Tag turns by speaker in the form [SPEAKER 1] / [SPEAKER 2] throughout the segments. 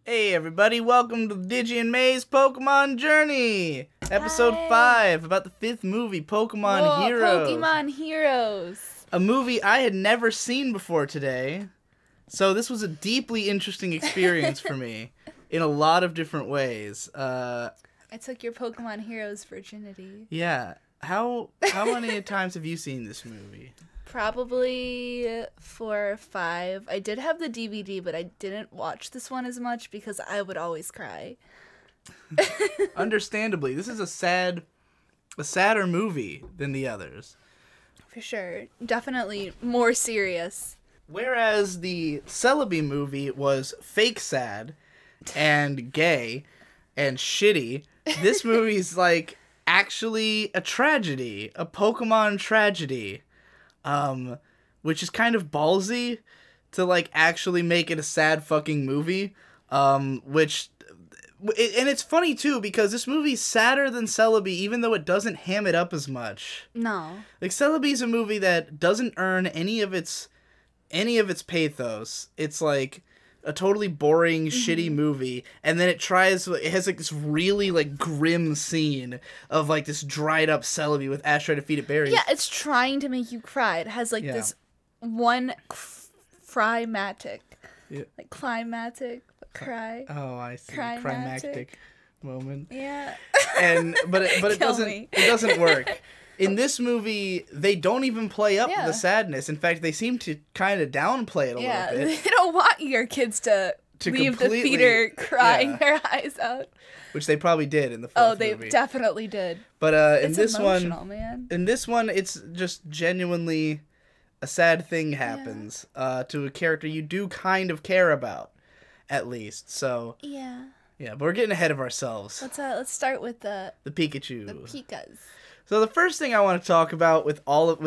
[SPEAKER 1] Hey everybody, welcome to Digi and May's Pokemon Journey! Episode
[SPEAKER 2] Hi.
[SPEAKER 1] 5, about the 5th movie, Pokemon
[SPEAKER 2] Whoa,
[SPEAKER 1] Heroes.
[SPEAKER 2] Pokemon Heroes.
[SPEAKER 1] A movie I had never seen before today, so this was a deeply interesting experience for me, in a lot of different ways.
[SPEAKER 2] I took your Pokemon Heroes virginity.
[SPEAKER 1] Yeah, how many times have you seen this movie?
[SPEAKER 2] Probably 4 or 5. I did have the DVD, but I didn't watch this one as much because I would always cry.
[SPEAKER 1] Understandably, this is a sadder movie than the others.
[SPEAKER 2] For sure. Definitely more serious.
[SPEAKER 1] Whereas the Celebi movie was fake sad and gay and shitty, this movie's like actually a tragedy, a Pokemon tragedy, which is kind of ballsy to like actually make it a sad fucking movie, and it's funny too because this movie's sadder than Celebi even though it doesn't ham it up as much.
[SPEAKER 2] No.
[SPEAKER 1] Like Celebi's a movie that doesn't earn any of its pathos. It's like a totally boring, shitty movie, and then it has like this really like grim scene of like this dried up Celebi with Ash trying to feed it berries.
[SPEAKER 2] Yeah, it's trying to make you cry. It has like this one climactic.
[SPEAKER 1] Yeah.
[SPEAKER 2] Like climatic, but cry.
[SPEAKER 1] Oh, I see.
[SPEAKER 2] Climactic.
[SPEAKER 1] Climactic moment.
[SPEAKER 2] Yeah.
[SPEAKER 1] But it doesn't work. In this movie, they don't even play up the sadness. In fact, they seem to kind of downplay it a little bit.
[SPEAKER 2] They don't want your kids to leave the theater crying their eyes out.
[SPEAKER 1] Which they probably did in the fourth movie.
[SPEAKER 2] Oh, they definitely did.
[SPEAKER 1] But
[SPEAKER 2] it's emotional, man.
[SPEAKER 1] In this one, it's just genuinely a sad thing happens to a character you do kind of care about, at least. So
[SPEAKER 2] yeah,
[SPEAKER 1] but we're getting ahead of ourselves.
[SPEAKER 2] Let's start with the
[SPEAKER 1] Pikachu.
[SPEAKER 2] The Pikas.
[SPEAKER 1] So the first thing I want to talk about with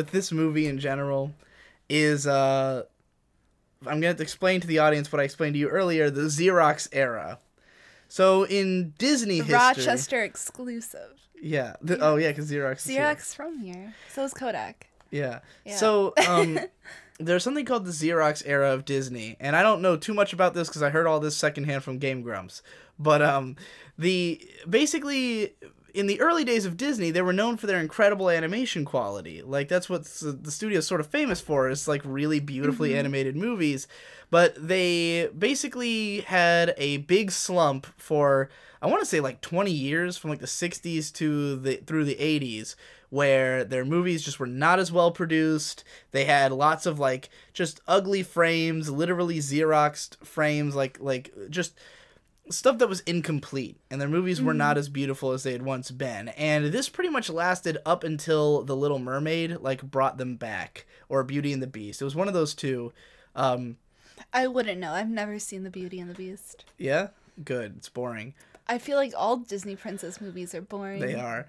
[SPEAKER 1] this movie in general is I'm going to explain to the audience what I explained to you earlier, the Xerox era. So in Disney history,
[SPEAKER 2] Rochester exclusive.
[SPEAKER 1] Yeah. Because Xerox
[SPEAKER 2] is from here. So is Kodak.
[SPEAKER 1] Yeah. So there's something called the Xerox era of Disney, and I don't know too much about this because I heard all this secondhand from Game Grumps. But basically in the early days of Disney, they were known for their incredible animation quality. Like, that's what the studio's sort of famous for, is, like, really beautifully animated movies. But they basically had a big slump for, I want to say, like, 20 years, from, like, the 60s through the 80s, where their movies just were not as well produced. They had lots of, like, just ugly frames, literally Xeroxed frames, like just stuff that was incomplete, and their movies were not as beautiful as they had once been. And this pretty much lasted up until The Little Mermaid, like, brought them back, or Beauty and the Beast. It was one of those two.
[SPEAKER 2] I wouldn't know. I've never seen The Beauty and the Beast.
[SPEAKER 1] Yeah? Good. It's boring.
[SPEAKER 2] I feel like all Disney princess movies are boring.
[SPEAKER 1] They are.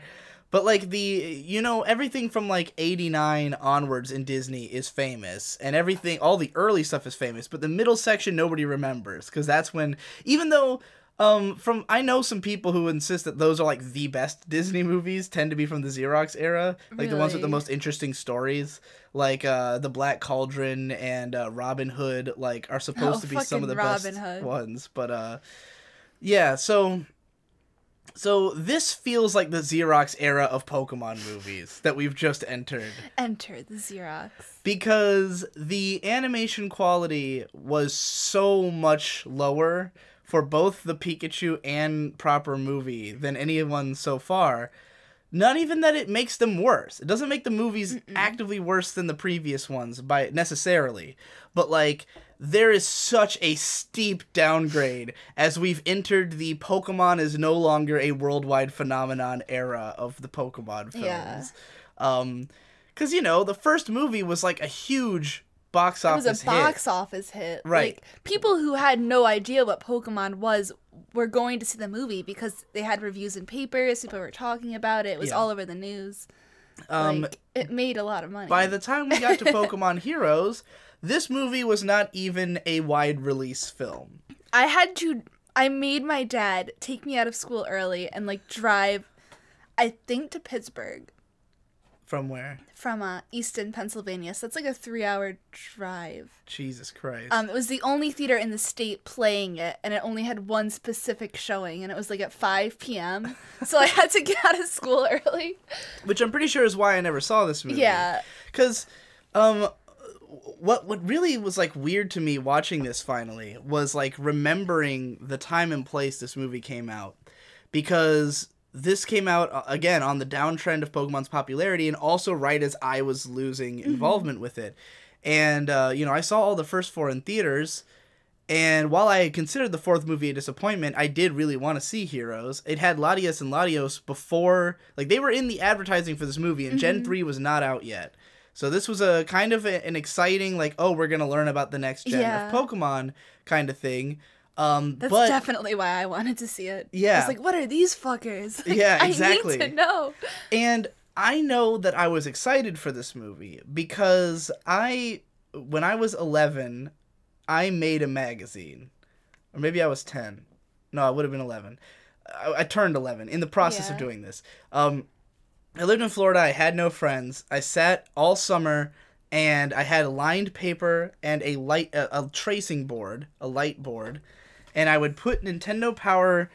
[SPEAKER 1] But, like, everything from, like, 89 onwards in Disney is famous. And all the early stuff is famous. But the middle section, nobody remembers. Because that's when, even though, I know some people who insist that those are, like, the best Disney movies tend to be from the Xerox era. Like, the ones with the most interesting stories. Like, The Black Cauldron and Robin Hood, like, are supposed to be some of the best ones. But, yeah, So this feels like the Xerox era of Pokemon movies that we've just entered.
[SPEAKER 2] Enter the Xerox.
[SPEAKER 1] Because the animation quality was so much lower for both the Pikachu and proper movie than anyone so far. Not even that it makes them worse. It doesn't make the movies actively worse than the previous ones by necessarily. But, like, there is such a steep downgrade as we've entered the Pokemon is no longer a worldwide phenomenon era of the Pokemon films. Yeah. Because, the first movie was, like, a huge box office hit. It was a
[SPEAKER 2] box office hit.
[SPEAKER 1] Right.
[SPEAKER 2] Like, people who had no idea what Pokemon was were going to see the movie because they had reviews in papers, people were talking about it, it was all over the news. It made a lot of money.
[SPEAKER 1] By the time we got to Pokemon Heroes, this movie was not even a wide release film.
[SPEAKER 2] I made my dad take me out of school early and, like, drive, I think, to Pittsburgh.
[SPEAKER 1] From where?
[SPEAKER 2] From Easton, Pennsylvania. So it's like a 3-hour drive.
[SPEAKER 1] Jesus Christ.
[SPEAKER 2] It was the only theater in the state playing it, and it only had one specific showing, and it was like at 5 p.m. So I had to get out of school early.
[SPEAKER 1] Which I'm pretty sure is why I never saw this movie.
[SPEAKER 2] Yeah.
[SPEAKER 1] Because what really was like weird to me watching this finally was like remembering the time and place this movie came out. Because this came out, again, on the downtrend of Pokemon's popularity and also right as I was losing involvement with it. And, I saw all the first 4 in theaters, and while I considered the 4th movie a disappointment, I did really want to see Heroes. It had Latias and Latios before, like, they were in the advertising for this movie, and Gen 3 was not out yet. So this was a kind of an exciting, like, oh, we're going to learn about the next gen of Pokemon kind of thing.
[SPEAKER 2] That's definitely why I wanted to see it.
[SPEAKER 1] Yeah.
[SPEAKER 2] I was like, what are these fuckers? Like,
[SPEAKER 1] yeah, exactly.
[SPEAKER 2] I need to know.
[SPEAKER 1] And I know that I was excited for this movie because when I was 11, I made a magazine. Or maybe I was 10. No, I would have been 11. I turned 11 in the process of doing this. I lived in Florida. I had no friends. I sat all summer and I had lined paper and a tracing board, a light board. And I would put Nintendo Power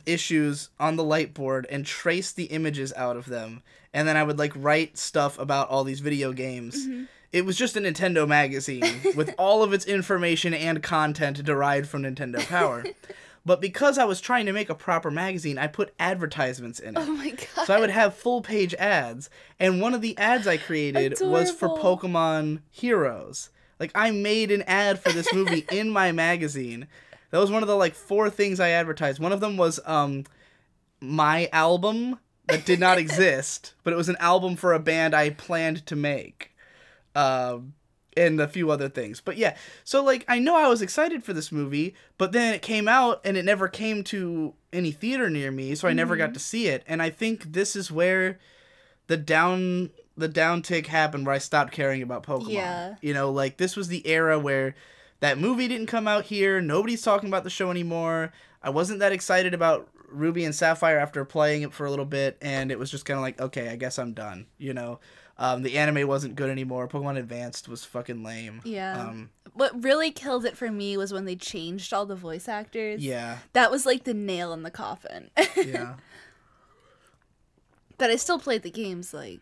[SPEAKER 1] issues on the light board and trace the images out of them. And then I would, like, write stuff about all these video games. It was just a Nintendo magazine with all of its information and content derived from Nintendo Power. But because I was trying to make a proper magazine, I put advertisements in it.
[SPEAKER 2] Oh my god.
[SPEAKER 1] So I would have full-page ads. And one of the ads I created was for Pokemon Heroes. Like, I made an ad for this movie in my magazine. That was one of the, like, 4 things I advertised. One of them was my album that did not exist, but it was an album for a band I planned to make. And a few other things. But yeah, so, like, I know I was excited for this movie, but then it came out and it never came to any theater near me, so I never got to see it. And I think this is where the downtick happened, where I stopped caring about Pokemon.
[SPEAKER 2] Yeah.
[SPEAKER 1] You know, like, this was the era where that movie didn't come out here, nobody's talking about the show anymore. I wasn't that excited about Ruby and Sapphire after playing it for a little bit, and it was just kind of like, okay, I guess I'm done, you know? The anime wasn't good anymore. Pokemon Advanced was fucking lame.
[SPEAKER 2] Yeah. What really killed it for me was when they changed all the voice actors.
[SPEAKER 1] Yeah.
[SPEAKER 2] That was like the nail in the coffin.
[SPEAKER 1] Yeah.
[SPEAKER 2] But I still played the games, like,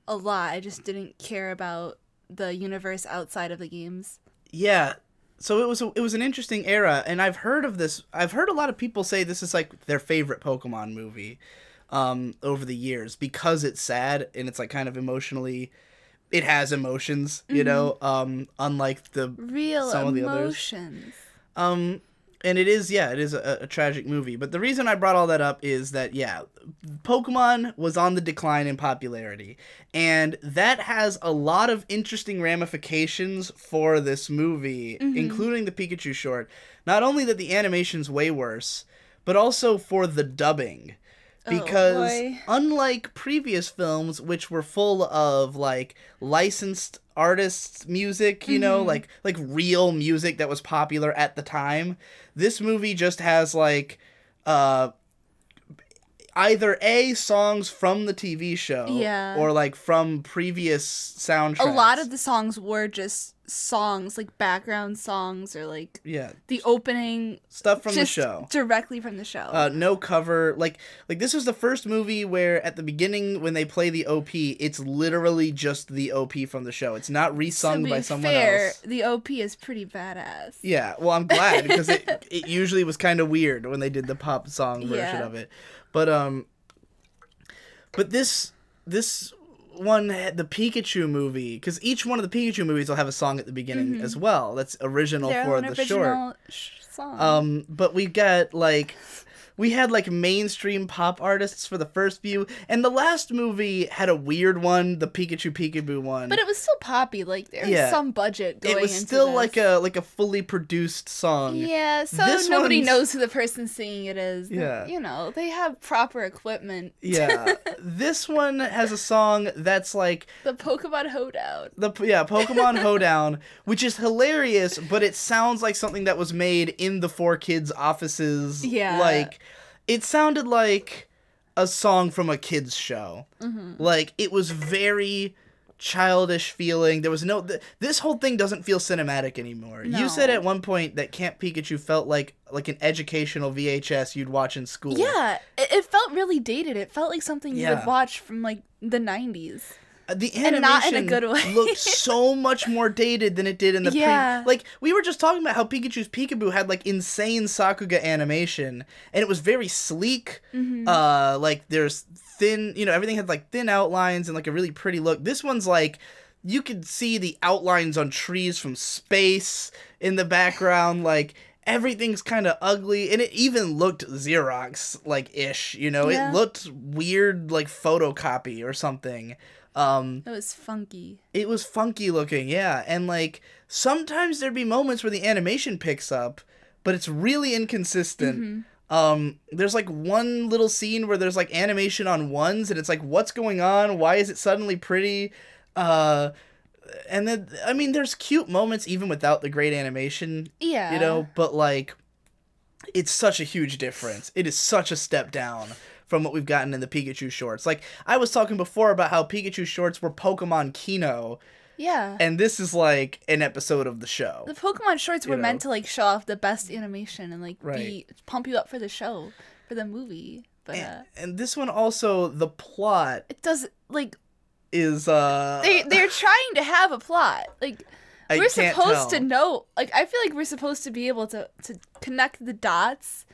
[SPEAKER 2] a lot. I just didn't care about the universe outside of the games.
[SPEAKER 1] Yeah. So it was an interesting era, and I've heard of this. I've heard a lot of people say this is, like, their favorite Pokemon movie. Over the years, because it's sad and it's, like, kind of emotionally, it has emotions, you know, unlike the
[SPEAKER 2] real
[SPEAKER 1] some
[SPEAKER 2] emotions.
[SPEAKER 1] Of the others. And it is a tragic movie. But the reason I brought all that up is that, Pokemon was on the decline in popularity, and that has a lot of interesting ramifications for this movie, including the Pikachu short. Not only that the animation's way worse, but also for the dubbing. Because unlike previous films, which were full of, like, licensed artists' music, you know, like real music that was popular at the time, this movie just has, like, either songs from the TV show, or, like, from previous soundtracks. A
[SPEAKER 2] lot of the songs were just songs, like background songs, or like the opening
[SPEAKER 1] stuff from the show,
[SPEAKER 2] directly from the show.
[SPEAKER 1] No cover. Like this was the first movie where at the beginning when they play the OP, it's literally just the OP from the show. It's not resung by someone else.
[SPEAKER 2] The OP is pretty badass.
[SPEAKER 1] Yeah, well, I'm glad because it usually was kind of weird when they did the pop song version of it. But this one, the Pikachu movie, because each one of the Pikachu movies will have a song at the beginning as well. That's original for the short.
[SPEAKER 2] Song.
[SPEAKER 1] But we got, like, we had, like, mainstream pop artists for the first few, and the last movie had a weird one, the Pikachu Peekaboo one.
[SPEAKER 2] But it was still poppy, like, there was some budget going into this. It was
[SPEAKER 1] still like a fully produced song.
[SPEAKER 2] Yeah, so nobody knows who the person singing it is. Yeah. You know, they have proper equipment.
[SPEAKER 1] Yeah. This one has a song that's like...
[SPEAKER 2] The Pokemon Hoedown.
[SPEAKER 1] Pokemon Hoedown, which is hilarious, but it sounds like something that was made in the 4Kids offices. Yeah. Like... It sounded like a song from a kid's show. Like, it was very childish feeling. There was no... this whole thing doesn't feel cinematic anymore.
[SPEAKER 2] No.
[SPEAKER 1] You said at one point that Camp Pikachu felt like an educational VHS you'd watch in school.
[SPEAKER 2] Yeah, it felt really dated. It felt like something you would watch from, like, the 90s.
[SPEAKER 1] The animation
[SPEAKER 2] and not in a good way.
[SPEAKER 1] looked so much more dated than it did in the like, we were just talking about how Pikachu's Peekaboo had, like, insane Sakuga animation, and it was very sleek. Like, there's thin, you know, everything had, like, thin outlines and, like, a really pretty look. This one's, like, you could see the outlines on trees from space in the background, like... Everything's kind of ugly, and it even looked Xerox, like, ish, you know? It looked weird, like, photocopy or something.
[SPEAKER 2] It was funky.
[SPEAKER 1] It was funky looking, yeah. And, like, sometimes there'd be moments where the animation picks up, but it's really inconsistent. There's, like, one little scene where there's, like, animation on ones, and it's like, what's going on? Why is it suddenly pretty? And then, I mean, there's cute moments even without the great animation.
[SPEAKER 2] Yeah.
[SPEAKER 1] You know, but, like, it's such a huge difference. It is such a step down from what we've gotten in the Pikachu shorts. Like, I was talking before about how Pikachu shorts were Pokemon Kino.
[SPEAKER 2] Yeah.
[SPEAKER 1] And this is, like, an episode of the show.
[SPEAKER 2] The Pokemon shorts were meant to, like, show off the best animation and, like, pump you up for the show, for the movie. But,
[SPEAKER 1] and this one also, the plot...
[SPEAKER 2] It does, like...
[SPEAKER 1] is
[SPEAKER 2] they're trying to have a plot. Like, we're supposed to know, like, I feel like we're supposed to be able to connect the dots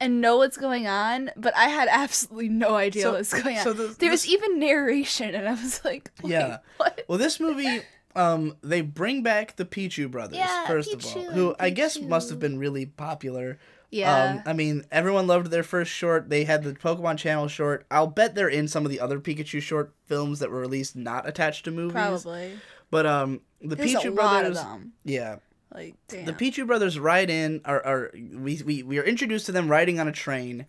[SPEAKER 2] and know what's going on, but I had absolutely no idea what was going on. There was even narration, and I was like, wait, what?
[SPEAKER 1] Well, this movie, they bring back the Pichu brothers, first of all, who I guess must have been really popular.
[SPEAKER 2] Yeah.
[SPEAKER 1] I mean, everyone loved their first short. They had the Pokemon Channel short. I'll bet they're in some of the other Pikachu short films that were released not attached to movies.
[SPEAKER 2] Probably.
[SPEAKER 1] But the
[SPEAKER 2] There's
[SPEAKER 1] Pichu
[SPEAKER 2] a
[SPEAKER 1] brothers,
[SPEAKER 2] lot of them.
[SPEAKER 1] yeah.
[SPEAKER 2] Like, damn.
[SPEAKER 1] The Pichu brothers ride in. We are introduced to them riding on a train,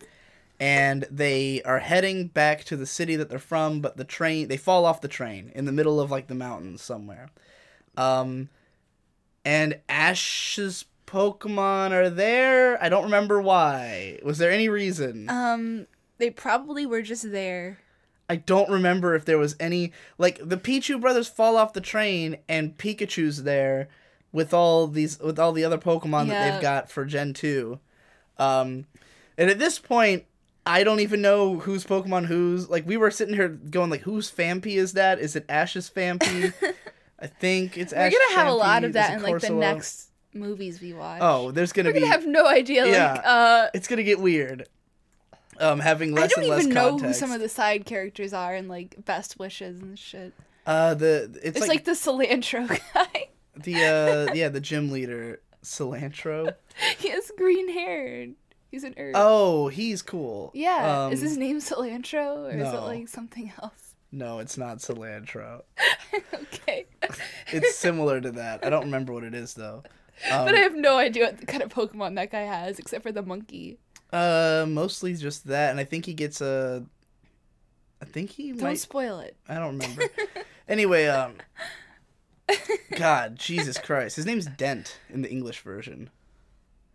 [SPEAKER 1] and they are heading back to the city that they're from. But they fall off the train in the middle of, like, the mountains somewhere. And Ash's Pokemon are there. I don't remember why. Was there any reason?
[SPEAKER 2] They probably were just there.
[SPEAKER 1] I don't remember if there was any... Like, the Pichu brothers fall off the train, and Pikachu's there with all the other Pokemon that they've got for Gen 2. And at this point, I don't even know whose Pokemon whose. Like, we were sitting here going, like, whose Phanpy is that? Is it Ash's Phanpy? I think it's Ash's Phanpy.
[SPEAKER 2] We're gonna have a lot of that in, like, the next movies we watch.
[SPEAKER 1] Oh, there's gonna be...
[SPEAKER 2] We're gonna have no idea, like,
[SPEAKER 1] it's gonna get weird. Having less and less context. I don't even know
[SPEAKER 2] who some of the side characters are in, like, Best Wishes and shit.
[SPEAKER 1] It's
[SPEAKER 2] like the cilantro guy.
[SPEAKER 1] The gym leader, Cilantro.
[SPEAKER 2] He has green hair. He's an herb.
[SPEAKER 1] Oh, he's cool.
[SPEAKER 2] Yeah. Is his name Cilantro, or
[SPEAKER 1] no.
[SPEAKER 2] is it, like, something else?
[SPEAKER 1] No, it's not Cilantro.
[SPEAKER 2] Okay.
[SPEAKER 1] It's similar to that. I don't remember what it is, though.
[SPEAKER 2] But I have no idea what kind of Pokemon that guy has, except for the monkey.
[SPEAKER 1] Mostly just that, and I think he gets I think he might...
[SPEAKER 2] Don't spoil it.
[SPEAKER 1] I don't remember. Anyway, God, Jesus Christ. His name's Dent in the English version.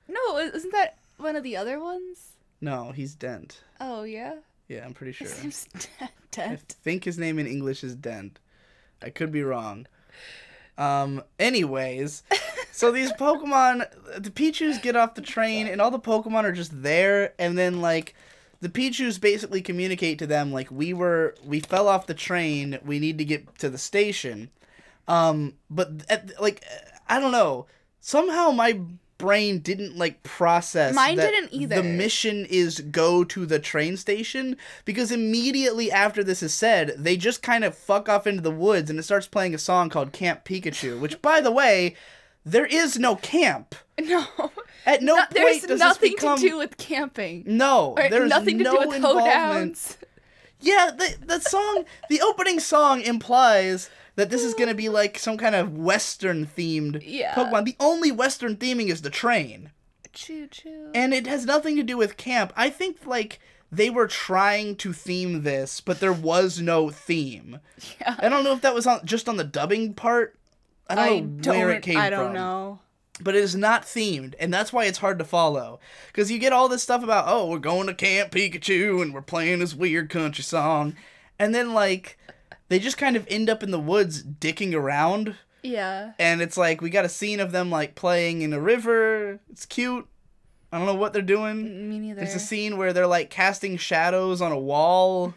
[SPEAKER 2] No, isn't that one of the other ones?
[SPEAKER 1] No, he's Dent.
[SPEAKER 2] Oh, yeah?
[SPEAKER 1] Yeah, I'm pretty sure.
[SPEAKER 2] His name's Dent.
[SPEAKER 1] I think his name in English is Dent. I could be wrong. Anyways, so these Pokemon, the Pichus get off the train, and all the Pokemon are just there, and then, like, the Pichus basically communicate to them, like, we fell off the train, we need to get to the station. But, I don't know, somehow my brain didn't, like, process
[SPEAKER 2] Mine
[SPEAKER 1] that
[SPEAKER 2] didn't either.
[SPEAKER 1] The mission is go to the train station, because immediately after this is said, they just kind of fuck off into the woods, and it starts playing a song called Camp Pikachu, which, by the way, there is no camp.
[SPEAKER 2] No.
[SPEAKER 1] At no point
[SPEAKER 2] there's
[SPEAKER 1] does
[SPEAKER 2] nothing
[SPEAKER 1] this become...
[SPEAKER 2] to do with camping.
[SPEAKER 1] No,
[SPEAKER 2] or
[SPEAKER 1] there's
[SPEAKER 2] nothing to
[SPEAKER 1] no
[SPEAKER 2] do with
[SPEAKER 1] involvement.
[SPEAKER 2] hoedowns.
[SPEAKER 1] Yeah, the song, the opening song implies that this is going to be like some kind of Western-themed Pokemon. The only Western theming is the train.
[SPEAKER 2] Choo-choo.
[SPEAKER 1] And it has nothing to do with camp. I think, like, they were trying to theme this, but there was no theme.
[SPEAKER 2] Yeah.
[SPEAKER 1] I don't know if that was just on the dubbing part. I don't know where it came from.
[SPEAKER 2] I don't know.
[SPEAKER 1] but it is not themed, and that's why it's hard to follow. Because you get all this stuff about, oh, we're going to Camp Pikachu, and we're playing this weird country song, and then, like, they just kind of end up in the woods dicking around.
[SPEAKER 2] Yeah.
[SPEAKER 1] And it's like, we got a scene of them, like, playing in a river. It's cute. I don't know what they're doing.
[SPEAKER 2] Me neither.
[SPEAKER 1] There's a scene where they're, like, casting shadows on a wall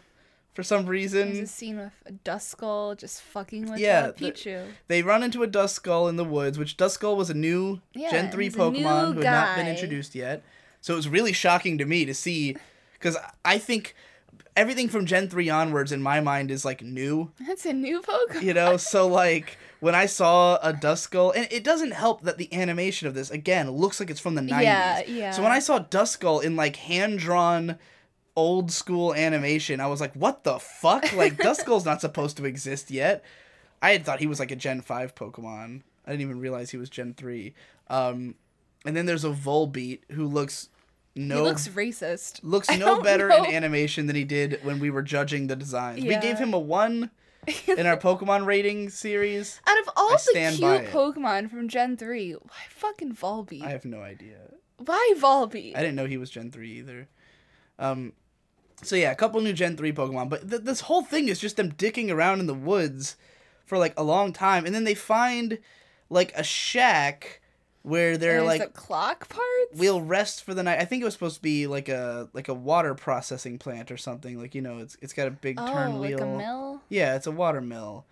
[SPEAKER 1] for some reason.
[SPEAKER 2] There's a scene with a Duskull just fucking with Pichu.
[SPEAKER 1] They run into a Duskull in the woods, which Duskull was a new Gen 3 Pokemon who had not been introduced yet. So it was really shocking to me to see, because I think everything from Gen 3 onwards in my mind is, like, new.
[SPEAKER 2] That's a new Pokemon.
[SPEAKER 1] You know, so, like, when I saw a Duskull, and it doesn't help that the animation of this, again, looks like it's from the 90s.
[SPEAKER 2] Yeah.
[SPEAKER 1] So when I saw Duskull in, like, hand-drawn old school animation, I was like, what the fuck? Like, Duskull's not supposed to exist yet. I had thought he was like a Gen 5 Pokemon. I didn't even realize he was Gen 3. And then there's a Volbeat who looks he looks
[SPEAKER 2] racist.
[SPEAKER 1] Looks no better in animation than he did when we were judging the designs. Yeah. We gave him a 1 in our Pokemon rating series.
[SPEAKER 2] Out of all the cute Pokemon from Gen 3, why fucking Volbeat?
[SPEAKER 1] I have no idea.
[SPEAKER 2] Why Volbeat?
[SPEAKER 1] I didn't know he was Gen 3 either. So yeah, a couple new Gen 3 Pokemon, but this whole thing is just them dicking around in the woods for, like, a long time, and then they find, like, a shack where they're like,
[SPEAKER 2] the clock parts?
[SPEAKER 1] We'll rest for the night. I think it was supposed to be like a water processing plant or something. Like, you know, it's got a big turn wheel.
[SPEAKER 2] Like a mill?
[SPEAKER 1] Yeah, it's a water mill.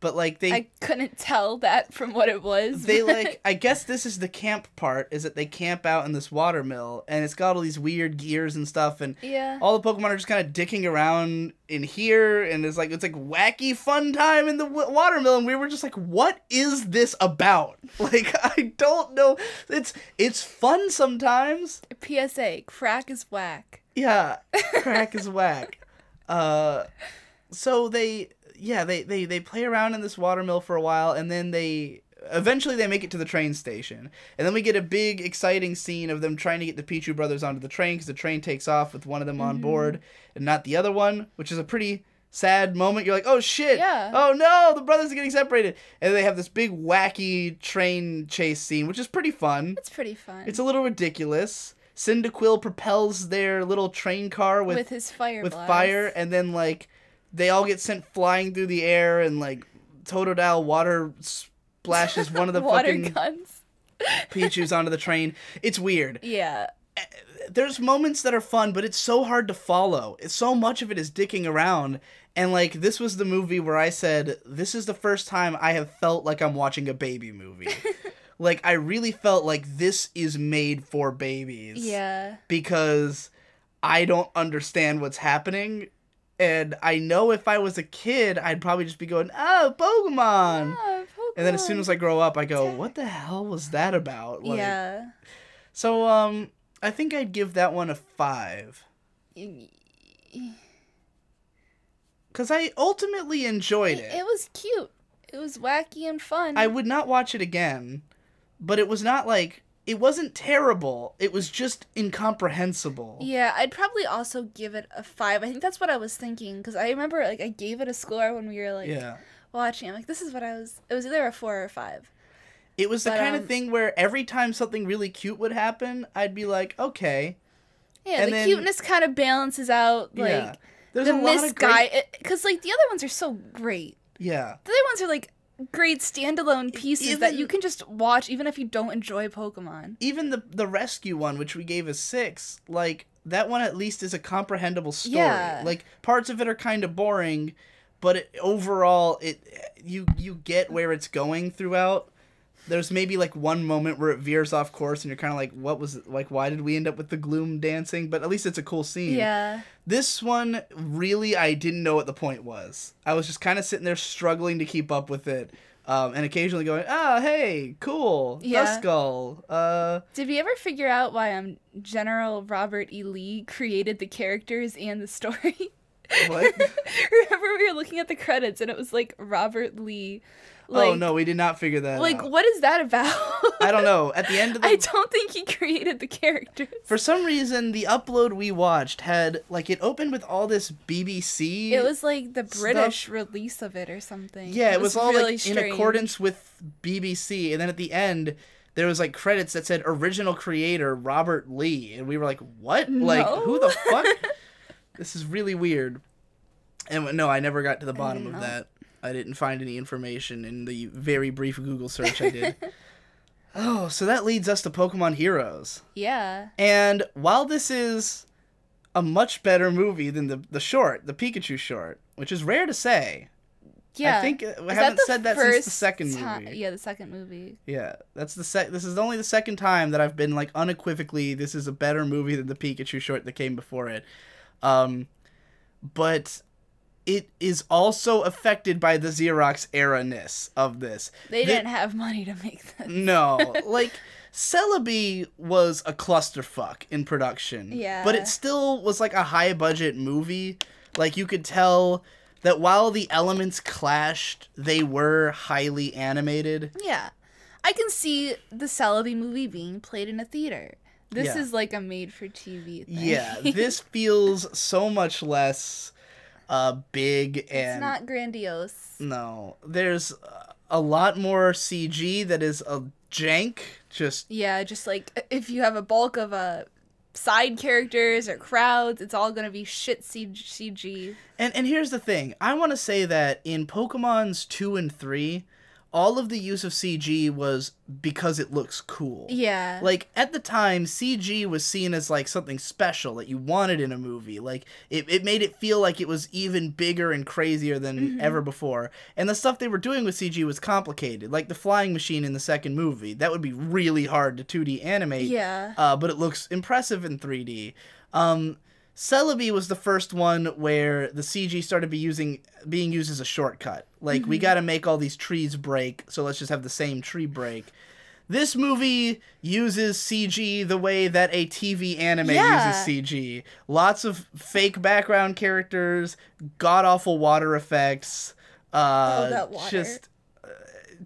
[SPEAKER 1] But, like,
[SPEAKER 2] I couldn't tell that from what it was.
[SPEAKER 1] They, like, I guess this is the camp part, is that they camp out in this water mill, and it's got all these weird gears and stuff, and all the Pokemon are just kind of dicking around in here, and it's like wacky fun time in the water mill, and we were just like, what is this about? Like, I don't know. It's fun sometimes.
[SPEAKER 2] PSA, crack is whack.
[SPEAKER 1] Yeah, crack is whack. So they play around in this watermill for a while, and then eventually they make it to the train station. And then we get a big, exciting scene of them trying to get the Pichu brothers onto the train, because the train takes off with one of them on board and not the other one, which is a pretty sad moment. You're like, oh shit, oh no, the brothers are getting separated. And they have this big, wacky train chase scene, which is pretty fun.
[SPEAKER 2] It's pretty fun.
[SPEAKER 1] It's a little ridiculous. Cyndaquil propels their little train car with
[SPEAKER 2] his fire blast.
[SPEAKER 1] Fire, and then, like, they all get sent flying through the air, and, like, Totodile water splashes one of the
[SPEAKER 2] water
[SPEAKER 1] fucking
[SPEAKER 2] guns.
[SPEAKER 1] Pichus onto the train. It's weird.
[SPEAKER 2] Yeah.
[SPEAKER 1] There's moments that are fun, but it's so hard to follow. So much of it is dicking around, and, like, this was the movie where I said, this is the first time I have felt like I'm watching a baby movie. Like, I really felt like this is made for babies.
[SPEAKER 2] Yeah.
[SPEAKER 1] Because I don't understand what's happening. And I know if I was a kid, I'd probably just be going, oh, Pokemon!
[SPEAKER 2] Oh, Pokemon.
[SPEAKER 1] And then as soon as I grow up, I go, what the hell was that about? Like,
[SPEAKER 2] yeah.
[SPEAKER 1] So, I think I'd give that one a 5. Because I ultimately enjoyed it.
[SPEAKER 2] It was cute. It was wacky and fun.
[SPEAKER 1] I would not watch it again, but it was not like... It wasn't terrible. It was just incomprehensible.
[SPEAKER 2] Yeah, I'd probably also give it a 5. I think that's what I was thinking, because I remember, like, I gave it a score when we were, like, watching. I'm like, this is what I was... It was either a 4 or a 5.
[SPEAKER 1] It was the kind of thing where every time something really cute would happen, I'd be like, okay.
[SPEAKER 2] Yeah, and the cuteness kind of balances out, like,
[SPEAKER 1] there's
[SPEAKER 2] the
[SPEAKER 1] a lot of
[SPEAKER 2] guy... Because, like, the other ones are so great.
[SPEAKER 1] Yeah.
[SPEAKER 2] The other ones are, like... great standalone pieces that you can just watch even if you don't enjoy Pokemon. Even
[SPEAKER 1] the rescue one, which we gave a 6, like, that one at least is a comprehensible story.
[SPEAKER 2] Yeah.
[SPEAKER 1] Like, parts of it are kind of boring, but overall, you get where it's going throughout. There's maybe, like, one moment where it veers off course and you're kind of like, what was it? Like, why did we end up with the Gloom dancing? But at least it's a cool scene.
[SPEAKER 2] Yeah.
[SPEAKER 1] This one, really, I didn't know what the point was. I was just kind of sitting there struggling to keep up with it. And occasionally going, hey, cool, Duskull.
[SPEAKER 2] Did we ever figure out why General Robert E. Lee created the characters and the story?
[SPEAKER 1] What?
[SPEAKER 2] Remember we were looking at the credits and it was like Robert Lee. Like,
[SPEAKER 1] oh, no, we did not figure that out.
[SPEAKER 2] Like, what is that about?
[SPEAKER 1] I don't know. At the end of the...
[SPEAKER 2] I don't think he created the characters.
[SPEAKER 1] For some reason, the upload we watched had, like, it opened with all this BBC
[SPEAKER 2] It was, like, the British release of it or something.
[SPEAKER 1] Yeah, it was all,
[SPEAKER 2] really
[SPEAKER 1] like,
[SPEAKER 2] strange.
[SPEAKER 1] in accordance with BBC. And then at the end, there was like credits that said original creator Robert Lee, and we were like, what?
[SPEAKER 2] No.
[SPEAKER 1] Like, who the fuck? This is really weird. And no, I never got to the bottom of that. I didn't find any information in the very brief Google search I did. Oh, so that leads us to Pokemon Heroes.
[SPEAKER 2] Yeah.
[SPEAKER 1] And while this is a much better movie than the short, the Pikachu short, which is rare to say.
[SPEAKER 2] Yeah.
[SPEAKER 1] I think I haven't said that since the second movie.
[SPEAKER 2] Yeah, the second movie.
[SPEAKER 1] Yeah, that's this is only the second time that I've been like unequivocally this is a better movie than the Pikachu short that came before it. But it is also affected by the Xerox era-ness of this.
[SPEAKER 2] They didn't have money to make this.
[SPEAKER 1] No, like Celebi was a clusterfuck in production.
[SPEAKER 2] Yeah.
[SPEAKER 1] But it still was like a high-budget movie. Like you could tell that while the elements clashed, they were highly animated.
[SPEAKER 2] Yeah. I can see the Celebi movie being played in a theater. This is like a made-for-TV thing.
[SPEAKER 1] Yeah, this feels so much less big and...
[SPEAKER 2] It's not grandiose.
[SPEAKER 1] No. There's a lot more CG that is a jank.
[SPEAKER 2] Yeah, just like if you have a bulk of side characters or crowds, it's all gonna be shit CG.
[SPEAKER 1] And here's the thing. I want to say that in Pokemon's 2 and 3, all of the use of CG was because it looks cool.
[SPEAKER 2] Yeah.
[SPEAKER 1] Like, at the time, CG was seen as, like, something special that you wanted in a movie. Like, it made it feel like it was even bigger and crazier than ever before. And the stuff they were doing with CG was complicated. Like the flying machine in the second movie. That would be really hard to 2D animate.
[SPEAKER 2] Yeah.
[SPEAKER 1] But it looks impressive in 3D. Celebi was the first one where the CG started being used as a shortcut. Like, we gotta make all these trees break, so let's just have the same tree break. This movie uses CG the way that a TV anime uses CG. Lots of fake background characters, god-awful water effects.
[SPEAKER 2] That water.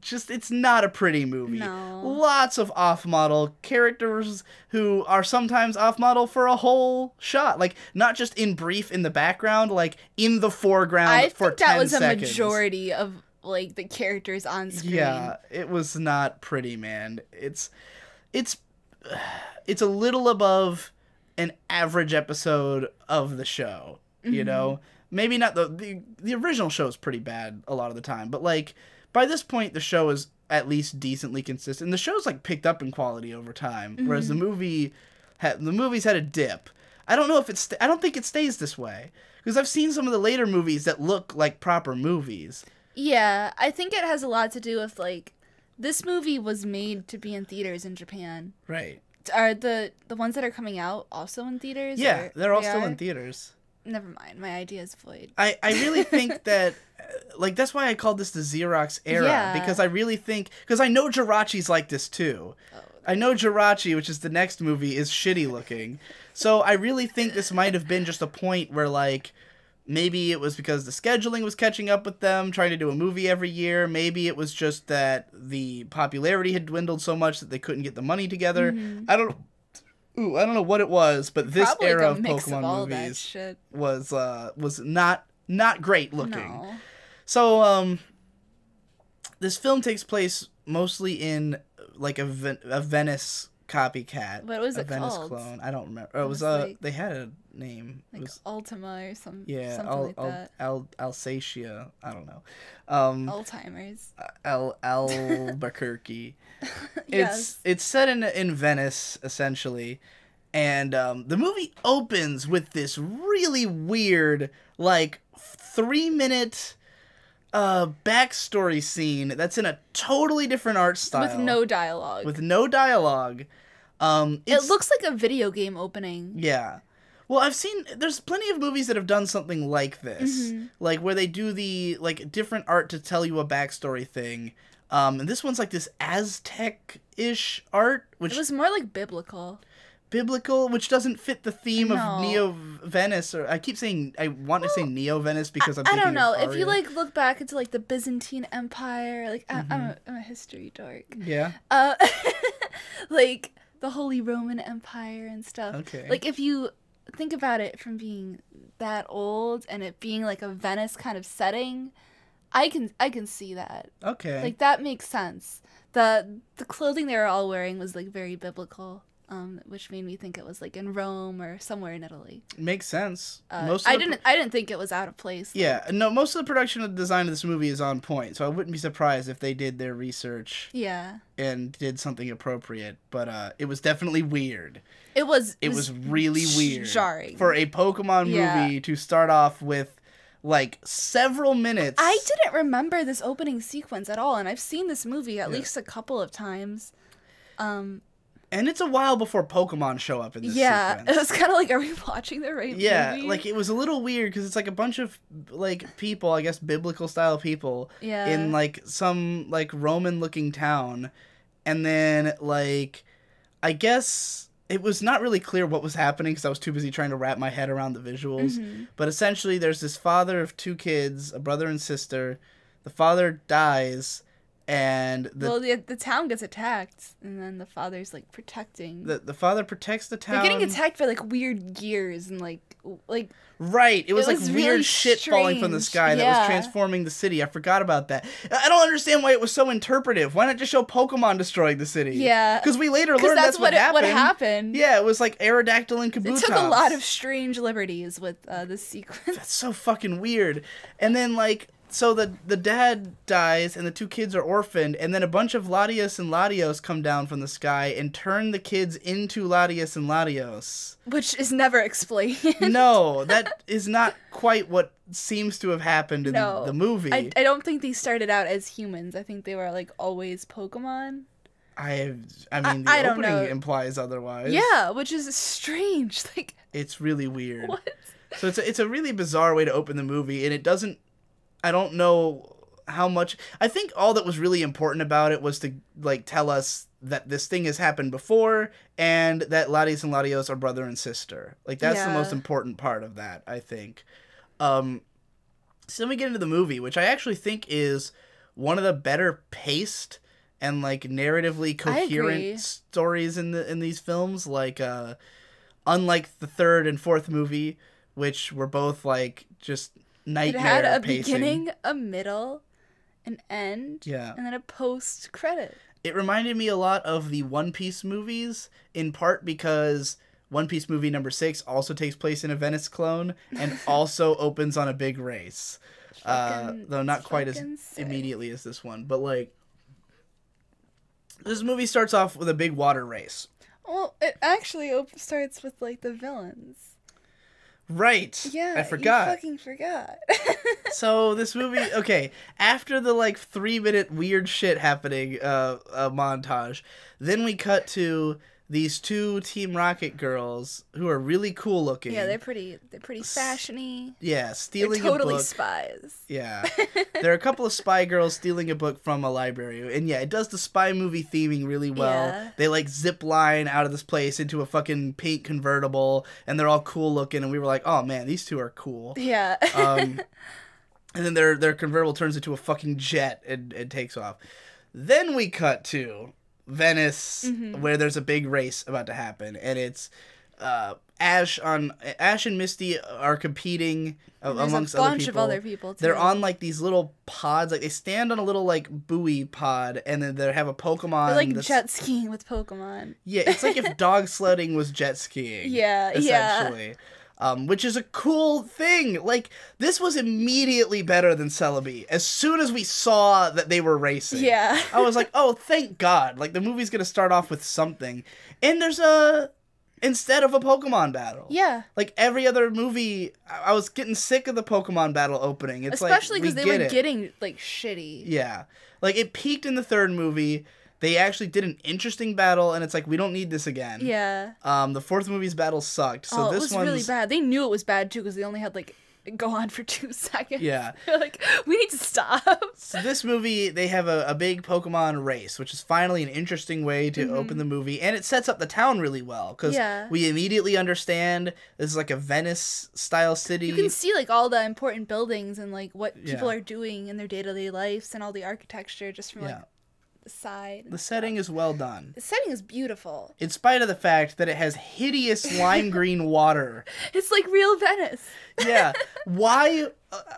[SPEAKER 1] Just it's not a pretty movie.
[SPEAKER 2] No.
[SPEAKER 1] Lots of off-model characters who are sometimes off-model for a whole shot. Like, not just in brief in the background, like, in the foreground for 10 seconds. I think that was a
[SPEAKER 2] majority of, like, the characters on screen.
[SPEAKER 1] Yeah, it was not pretty, man. It's a little above an average episode of the show, you know? Maybe not the original show is pretty bad a lot of the time, but, like, by this point, the show is at least decently consistent. The show's like picked up in quality over time, whereas the movies had a dip. I don't know if I don't think it stays this way because I've seen some of the later movies that look like proper movies.
[SPEAKER 2] Yeah, I think it has a lot to do with like this movie was made to be in theaters in Japan.
[SPEAKER 1] Right.
[SPEAKER 2] Are the ones that are coming out also in theaters?
[SPEAKER 1] Yeah, they're all still in theaters.
[SPEAKER 2] Never mind, my idea is void.
[SPEAKER 1] I really think that, like, that's why I called this the Xerox era, because I really think, because I know Jirachi's like this too. Oh, I know Jirachi, which is the next movie, is shitty looking. So I really think this might have been just a point where, like, maybe it was because the scheduling was catching up with them, trying to do a movie every year. Maybe it was just that the popularity had dwindled so much that they couldn't get the money together. I don't know what it was, but this
[SPEAKER 2] probably
[SPEAKER 1] era
[SPEAKER 2] like
[SPEAKER 1] of Pokemon movies was not great looking.
[SPEAKER 2] No.
[SPEAKER 1] So this film takes place mostly in like a Venice copycat.
[SPEAKER 2] What was
[SPEAKER 1] a
[SPEAKER 2] it
[SPEAKER 1] Venice
[SPEAKER 2] called?
[SPEAKER 1] clone. I don't remember. It was
[SPEAKER 2] like,
[SPEAKER 1] they had a name.
[SPEAKER 2] Like
[SPEAKER 1] it was
[SPEAKER 2] Ultima or something like that.
[SPEAKER 1] Alsacia. I don't know.
[SPEAKER 2] Alzheimer's.
[SPEAKER 1] Albuquerque.
[SPEAKER 2] Yes.
[SPEAKER 1] It's set in Venice essentially, and the movie opens with this really weird like 3-minute backstory scene that's in a totally different art style
[SPEAKER 2] with no dialogue.
[SPEAKER 1] It
[SPEAKER 2] looks like a video game opening.
[SPEAKER 1] Yeah. Well, there's plenty of movies that have done something like this, like where they do the like different art to tell you a backstory thing. And this one's like this Aztec-ish art, which
[SPEAKER 2] it was more like biblical,
[SPEAKER 1] which doesn't fit the theme of Neo-Venice. Or I keep saying I want to say Neo-Venice because I don't
[SPEAKER 2] know.
[SPEAKER 1] If
[SPEAKER 2] you like look back into like the Byzantine Empire, like I'm a history dork.
[SPEAKER 1] Yeah.
[SPEAKER 2] Like the Holy Roman Empire and stuff.
[SPEAKER 1] Okay.
[SPEAKER 2] Like if you think about it from being that old and it being like a Venice kind of setting, I can see that.
[SPEAKER 1] Okay.
[SPEAKER 2] Like that makes sense. The clothing they were all wearing was like very biblical, which made me think it was like in Rome or somewhere in Italy.
[SPEAKER 1] Makes sense.
[SPEAKER 2] I didn't think it was out of place.
[SPEAKER 1] Yeah, no, most of the production and design of this movie is on point, so I wouldn't be surprised if they did their research.
[SPEAKER 2] Yeah.
[SPEAKER 1] And did something appropriate, but it was definitely weird.
[SPEAKER 2] It was
[SPEAKER 1] really weird.
[SPEAKER 2] Jarring.
[SPEAKER 1] For a Pokemon movie to start off with like several minutes.
[SPEAKER 2] I didn't remember this opening sequence at all, and I've seen this movie at least a couple of times. And
[SPEAKER 1] it's a while before Pokemon show up in this sequence.
[SPEAKER 2] It was kind of like, are we watching the right movie?
[SPEAKER 1] Yeah, like it was a little weird because it's like a bunch of like people, I guess biblical style people, in like some like Roman looking town, and then like I guess it was not really clear what was happening because I was too busy trying to wrap my head around the visuals. Mm-hmm. But essentially, there's this father of 2 kids, a brother and sister. The father dies, and
[SPEAKER 2] the town gets attacked, and then the father's like protecting.
[SPEAKER 1] The father protects the town.
[SPEAKER 2] They're getting attacked by like weird gears and like.
[SPEAKER 1] Right, it was like weird
[SPEAKER 2] really
[SPEAKER 1] shit
[SPEAKER 2] strange.
[SPEAKER 1] falling from the sky that was transforming the city. I forgot about that. I don't understand why it was so interpretive. Why not just show Pokemon destroying the city?
[SPEAKER 2] Yeah.
[SPEAKER 1] Because we later learned that's what happened.
[SPEAKER 2] What happened.
[SPEAKER 1] Yeah, it was like Aerodactyl and Kabutops.
[SPEAKER 2] It took a lot of strange liberties with this sequence.
[SPEAKER 1] That's so fucking weird. And then like, so the dad dies and the 2 kids are orphaned, and then a bunch of Latias and Latios come down from the sky and turn the kids into Latias and Latios.
[SPEAKER 2] Which is never explained.
[SPEAKER 1] No, that is not quite what seems to have happened in the movie.
[SPEAKER 2] I don't think they started out as humans. I think they were like always Pokemon.
[SPEAKER 1] I mean, the opening implies otherwise.
[SPEAKER 2] Yeah, which is strange. Like,
[SPEAKER 1] it's really weird.
[SPEAKER 2] What?
[SPEAKER 1] So it's a really bizarre way to open the movie, and it doesn't. I don't know how much. I think all that was really important about it was to like tell us that this thing has happened before and that Latias and Latios are brother and sister. Like that's the most important part of that, I think. So then we get into the movie, which I actually think is one of the better paced and like narratively coherent stories in these films. Like unlike the 3rd and 4th movie, which were both like just nightmare pacing.
[SPEAKER 2] It had a beginning, a middle, an end, and then a post credit.
[SPEAKER 1] It reminded me a lot of the One Piece movies, in part because One Piece movie number 6 also takes place in a Venice clone and also opens on a big race. Though not quite as immediately as this one. But like, this movie starts off with a big water race.
[SPEAKER 2] Well, it actually starts with like the villains.
[SPEAKER 1] Right.
[SPEAKER 2] Yeah,
[SPEAKER 1] I forgot.
[SPEAKER 2] You fucking forgot.
[SPEAKER 1] So this movie, okay, after the like 3-minute weird shit happening montage, then we cut to these 2 Team Rocket girls who are really cool looking.
[SPEAKER 2] Yeah, they're pretty fashiony.
[SPEAKER 1] Yeah, stealing
[SPEAKER 2] they're totally
[SPEAKER 1] a book.
[SPEAKER 2] Spies.
[SPEAKER 1] Yeah. There are a couple of spy girls stealing a book from a library. And yeah, it does the spy movie theming really well. Yeah. They like zip line out of this place into a fucking pink convertible, and they're all cool looking, and we were like, oh man, these 2 are cool.
[SPEAKER 2] Yeah.
[SPEAKER 1] And then their convertible turns into a fucking jet and takes off. Then we cut to Venice, where there's a big race about to happen, and it's Ash and Misty are competing amongst other people. There's a bunch
[SPEAKER 2] of other people too.
[SPEAKER 1] They're on like these little pods, like they stand on a little like buoy pod, and then they have a Pokemon.
[SPEAKER 2] They're like jet skiing with Pokemon.
[SPEAKER 1] Yeah, it's like if dog sledding was jet skiing.
[SPEAKER 2] Yeah,
[SPEAKER 1] essentially. Yeah. Which is a cool thing. Like, this was immediately better than Celebi. As soon as we saw that they were racing.
[SPEAKER 2] Yeah.
[SPEAKER 1] I was like, oh, thank God. Like, the movie's gonna start off with something. And there's instead of a Pokemon battle.
[SPEAKER 2] Yeah.
[SPEAKER 1] Like, every other movie, I was getting sick of the Pokemon battle opening. It's
[SPEAKER 2] especially because
[SPEAKER 1] like,
[SPEAKER 2] they were getting, like, shitty.
[SPEAKER 1] Yeah. Like, it peaked in the 3rd movie. They actually did an interesting battle, and it's like, we don't need this again.
[SPEAKER 2] Yeah.
[SPEAKER 1] The 4th movie's battle sucked, so this
[SPEAKER 2] one's really bad. They knew it was bad, too, because they only had, like, go on for 2 seconds.
[SPEAKER 1] Yeah.
[SPEAKER 2] They're like, we need to stop.
[SPEAKER 1] So this movie, they have a big Pokemon race, which is finally an interesting way to open the movie, and it sets up the town really well, because we immediately understand this is like a Venice-style city.
[SPEAKER 2] You can see, like, all the important buildings and, like, what people are doing in their day-to-day lives and all the architecture just from, like, the side.
[SPEAKER 1] The setting is well done.
[SPEAKER 2] The setting is beautiful.
[SPEAKER 1] In spite of the fact that it has hideous lime green water.
[SPEAKER 2] It's like real Venice.
[SPEAKER 1] Yeah. Why?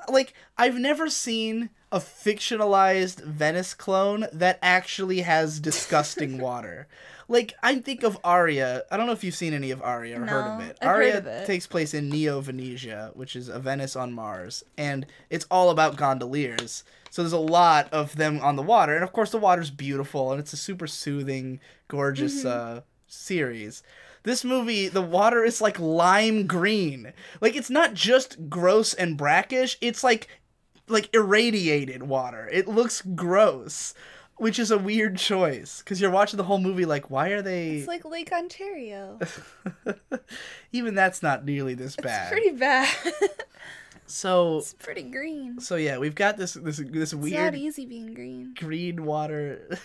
[SPEAKER 1] Like, I've never seen a fictionalized Venice clone that actually has disgusting water. Like, I think of Aria. I don't know if you've seen any of Aria or heard of it.
[SPEAKER 2] I've
[SPEAKER 1] Aria
[SPEAKER 2] heard of it.
[SPEAKER 1] takes place in Neo-Venetia, which is a Venice on Mars. And it's all about gondoliers. So there's a lot of them on the water. And, of course, the water's beautiful. And it's a super soothing, gorgeous series. This movie, the water is, like, lime green. Like, it's not just gross and brackish. It's, like irradiated water. It looks gross. Which is a weird choice, because you're watching the whole movie like, why are they...
[SPEAKER 2] It's like Lake Ontario.
[SPEAKER 1] Even that's not nearly this bad.
[SPEAKER 2] It's pretty bad.
[SPEAKER 1] So...
[SPEAKER 2] It's pretty green.
[SPEAKER 1] So yeah, we've got this weird...
[SPEAKER 2] It's not easy being green.
[SPEAKER 1] Green water...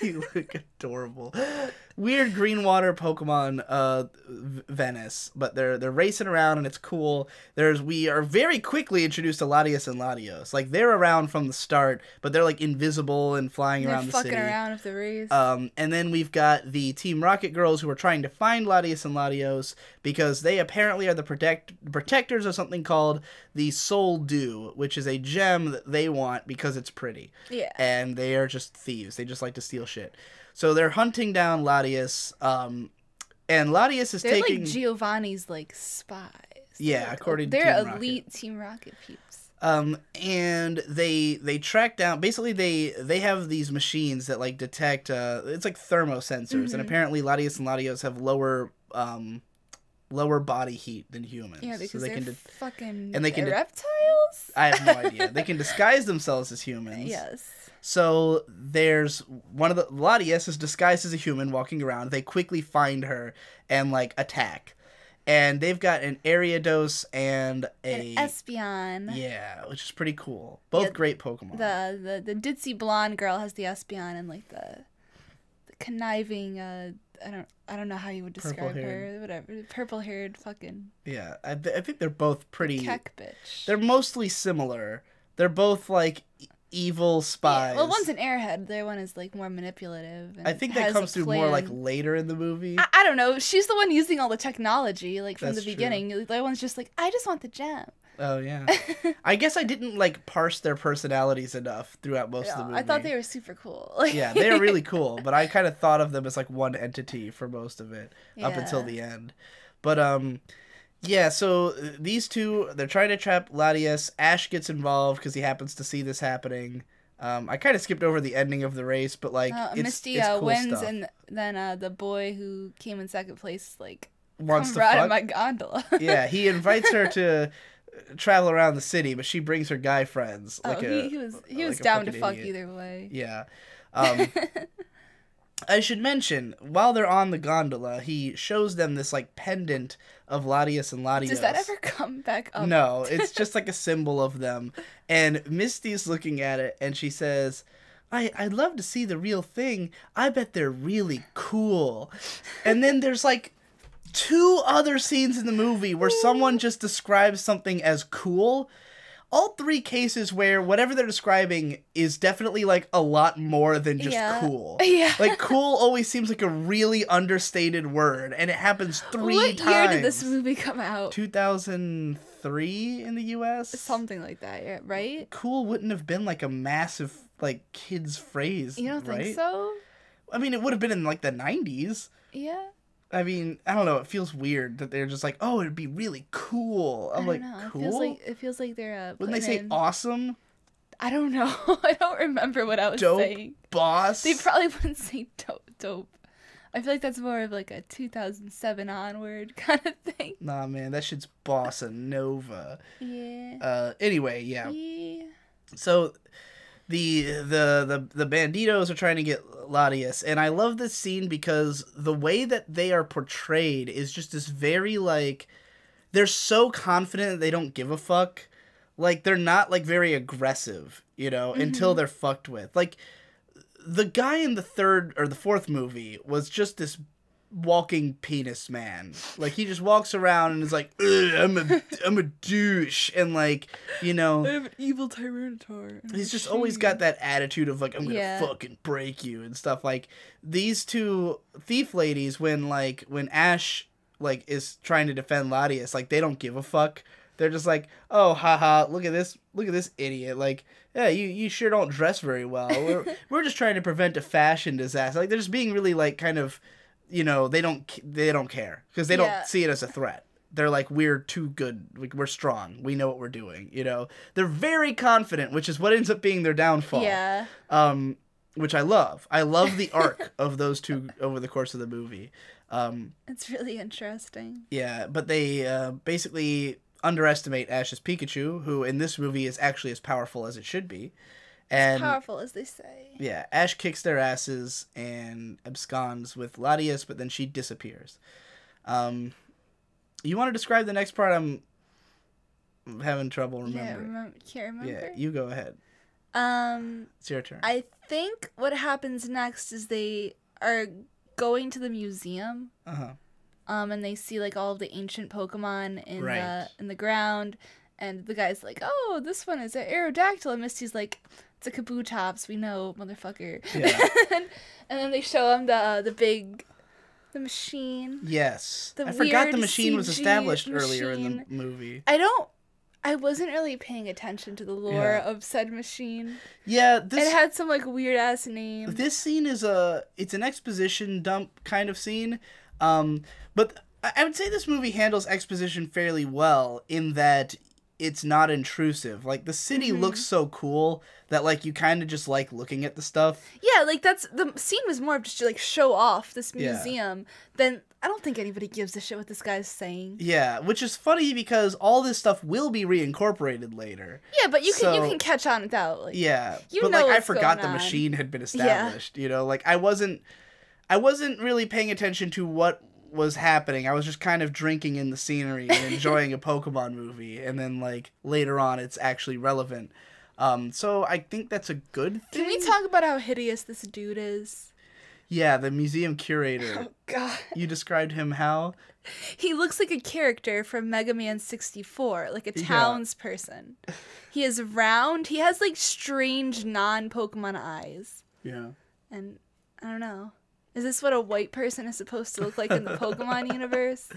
[SPEAKER 1] You look adorable. Weird green water Pokemon Venice, but they're racing around and it's cool. We are very quickly introduced to Latias and Latios. Like, they're around from the start, but they're like invisible and flying around the city.
[SPEAKER 2] They're fucking around with the race.
[SPEAKER 1] And then we've got the Team Rocket girls who are trying to find Latias and Latios because they apparently are the protectors of something called the Soul Dew, which is a gem that they want because it's pretty.
[SPEAKER 2] Yeah.
[SPEAKER 1] And they are just thieves. They just like to steal shit. So they're hunting down Latias, and Latias is
[SPEAKER 2] they're
[SPEAKER 1] taking...
[SPEAKER 2] like Giovanni's, like, spies.
[SPEAKER 1] Yeah,
[SPEAKER 2] like,
[SPEAKER 1] according to
[SPEAKER 2] they're
[SPEAKER 1] Team
[SPEAKER 2] elite
[SPEAKER 1] Rocket.
[SPEAKER 2] Team Rocket peeps.
[SPEAKER 1] And they track down... Basically, they have these machines that, like, detect... it's like thermosensors, and apparently Latias and Latios have lower body heat than humans.
[SPEAKER 2] Yeah, because
[SPEAKER 1] so
[SPEAKER 2] they're fucking
[SPEAKER 1] and they can
[SPEAKER 2] reptiles?
[SPEAKER 1] I have no idea. They can disguise themselves as humans.
[SPEAKER 2] Yes.
[SPEAKER 1] So there's one of the... Latias is disguised as a human walking around. They quickly find her and, like, attack. And they've got an Ariados and
[SPEAKER 2] an Espeon.
[SPEAKER 1] Yeah, which is pretty cool. Both great Pokemon.
[SPEAKER 2] The ditzy blonde girl has the Espeon, and, like, the conniving, I don't know how you would describe her. Whatever. Purple-haired fucking...
[SPEAKER 1] Yeah, I think they're both pretty...
[SPEAKER 2] Keck bitch.
[SPEAKER 1] They're mostly similar. They're both, like... evil spies.
[SPEAKER 2] Yeah, well, one's an airhead. The other one is, like, more manipulative. And
[SPEAKER 1] I think that comes through more, like, later in the movie.
[SPEAKER 2] I don't know. She's the one using all the technology, like, from
[SPEAKER 1] That's
[SPEAKER 2] the beginning. The other one's just like, I just want the gem.
[SPEAKER 1] Oh, yeah. I guess I didn't, like, parse their personalities enough throughout most of the movie.
[SPEAKER 2] I thought they were super cool.
[SPEAKER 1] Yeah, they are really cool, but I kind of thought of them as, like, one entity for most of it, up until the end. But, yeah, so these two, they're trying to trap Latias. Ash gets involved because he happens to see this happening. I kind of skipped over the ending of the race, but, like,
[SPEAKER 2] Misty
[SPEAKER 1] it's cool
[SPEAKER 2] wins,
[SPEAKER 1] stuff.
[SPEAKER 2] and then the boy who came in second place, like,
[SPEAKER 1] wants
[SPEAKER 2] come
[SPEAKER 1] to
[SPEAKER 2] ride
[SPEAKER 1] fuck.
[SPEAKER 2] in my gondola.
[SPEAKER 1] Yeah, he invites her to travel around the city, but she brings her guy friends.
[SPEAKER 2] He was down to fuck either way.
[SPEAKER 1] Yeah. I should mention, while they're on the gondola, he shows them this, like, pendant of Latias and Latios.
[SPEAKER 2] Does that ever come back up?
[SPEAKER 1] No, it's just, like, a symbol of them. And Misty's looking at it, and she says, I'd love to see the real thing. I bet they're really cool. And then there's, like, 2 other scenes in the movie where someone just describes something as cool. All 3 cases where whatever they're describing is definitely, like, a lot more than just cool.
[SPEAKER 2] Yeah.
[SPEAKER 1] Like, cool always seems like a really understated word, and it happens 3 times.
[SPEAKER 2] What year did this movie come out?
[SPEAKER 1] 2003 in the U.S.?
[SPEAKER 2] Something like that, yeah, right?
[SPEAKER 1] Cool wouldn't have been, like, a massive, like, kid's phrase,
[SPEAKER 2] You don't
[SPEAKER 1] right?
[SPEAKER 2] think so?
[SPEAKER 1] I mean, it would have been in, like, the 90s.
[SPEAKER 2] Yeah.
[SPEAKER 1] I mean, I don't know. It feels weird that they're just like, oh, it'd be really cool. I'm like,
[SPEAKER 2] know.
[SPEAKER 1] Cool?
[SPEAKER 2] It feels like they're
[SPEAKER 1] Wouldn't they say awesome?
[SPEAKER 2] I don't know. I don't remember what I was
[SPEAKER 1] Dope,
[SPEAKER 2] saying.
[SPEAKER 1] boss?
[SPEAKER 2] They probably wouldn't say dope. I feel like that's more of like a 2007 onward kind of thing.
[SPEAKER 1] Nah, man, that shit's bossa nova.
[SPEAKER 2] Yeah.
[SPEAKER 1] Anyway, yeah. So the banditos are trying to get Latias, and I love this scene because the way that they are portrayed is just this very, like, they're so confident that they don't give a fuck. Like, they're not, like, very aggressive, you know, until they're fucked with. Like, the guy in the 3rd or the 4th movie was just this walking penis man. Like, he just walks around and is like, I'm a douche, and, like, you know,
[SPEAKER 2] I have an evil Tyranitar.
[SPEAKER 1] He's just always got that attitude of, like, I'm gonna fucking break you and stuff. Like, these 2 thief ladies, when Ash, like, is trying to defend Latias, like, they don't give a fuck. They're just like, oh, haha, look at this idiot. Like, yeah, you sure don't dress very well. We're just trying to prevent a fashion disaster. Like, they're just being really, like, kind of, they don't care because they don't see it as a threat. They're like, we're too good. We're strong. We know what we're doing. They're very confident, which is what ends up being their downfall.
[SPEAKER 2] Yeah.
[SPEAKER 1] Which I love. I love the arc of those two over the course of the movie.
[SPEAKER 2] It's really interesting.
[SPEAKER 1] Yeah, but they basically underestimate Ash's Pikachu, who in this movie is actually as powerful as it should be. And,
[SPEAKER 2] as powerful as they say.
[SPEAKER 1] Yeah, Ash kicks their asses and absconds with Latias, but then she disappears. You want to describe the next part? I'm having trouble remembering.
[SPEAKER 2] Yeah, can't remember.
[SPEAKER 1] Yeah, you go ahead. It's your turn.
[SPEAKER 2] I think what happens next is they are going to the museum.
[SPEAKER 1] Uh-huh.
[SPEAKER 2] And they see like all of the ancient Pokemon in the ground, and the guy's like, "Oh, this one is an Aerodactyl," and Misty's like, "It's a Kabutops, we know, motherfucker." Yeah. and then they show him the machine.
[SPEAKER 1] Yes, I forgot the machine was established earlier in the movie.
[SPEAKER 2] I wasn't really paying attention to the lore of said machine.
[SPEAKER 1] Yeah,
[SPEAKER 2] it had some like weird ass name.
[SPEAKER 1] This scene is it's an exposition dump kind of scene. But I would say this movie handles exposition fairly well in that it's not intrusive. Like, the city looks so cool that, like, you kind of just like looking at the stuff.
[SPEAKER 2] Yeah, like, the scene was more of just to, like, show off this museum than, I don't think anybody gives a shit what this guy's saying.
[SPEAKER 1] Yeah, which is funny because all this stuff will be reincorporated later.
[SPEAKER 2] Yeah, but you can catch on without, like...
[SPEAKER 1] Yeah, but, like, I forgot the machine had been established, Like, I wasn't really paying attention to what was happening. I was just kind of drinking in the scenery and enjoying a Pokemon movie, and then like later on it's actually relevant. So I think that's a good thing.
[SPEAKER 2] Can we talk about how hideous this dude is?
[SPEAKER 1] Yeah, the museum curator.
[SPEAKER 2] Oh god.
[SPEAKER 1] You described him how?
[SPEAKER 2] He looks like a character from Mega Man 64, like a townsperson. He is round. He has like strange non-Pokemon eyes.
[SPEAKER 1] Yeah.
[SPEAKER 2] And I don't know. Is this what a white person is supposed to look like in the Pokemon universe?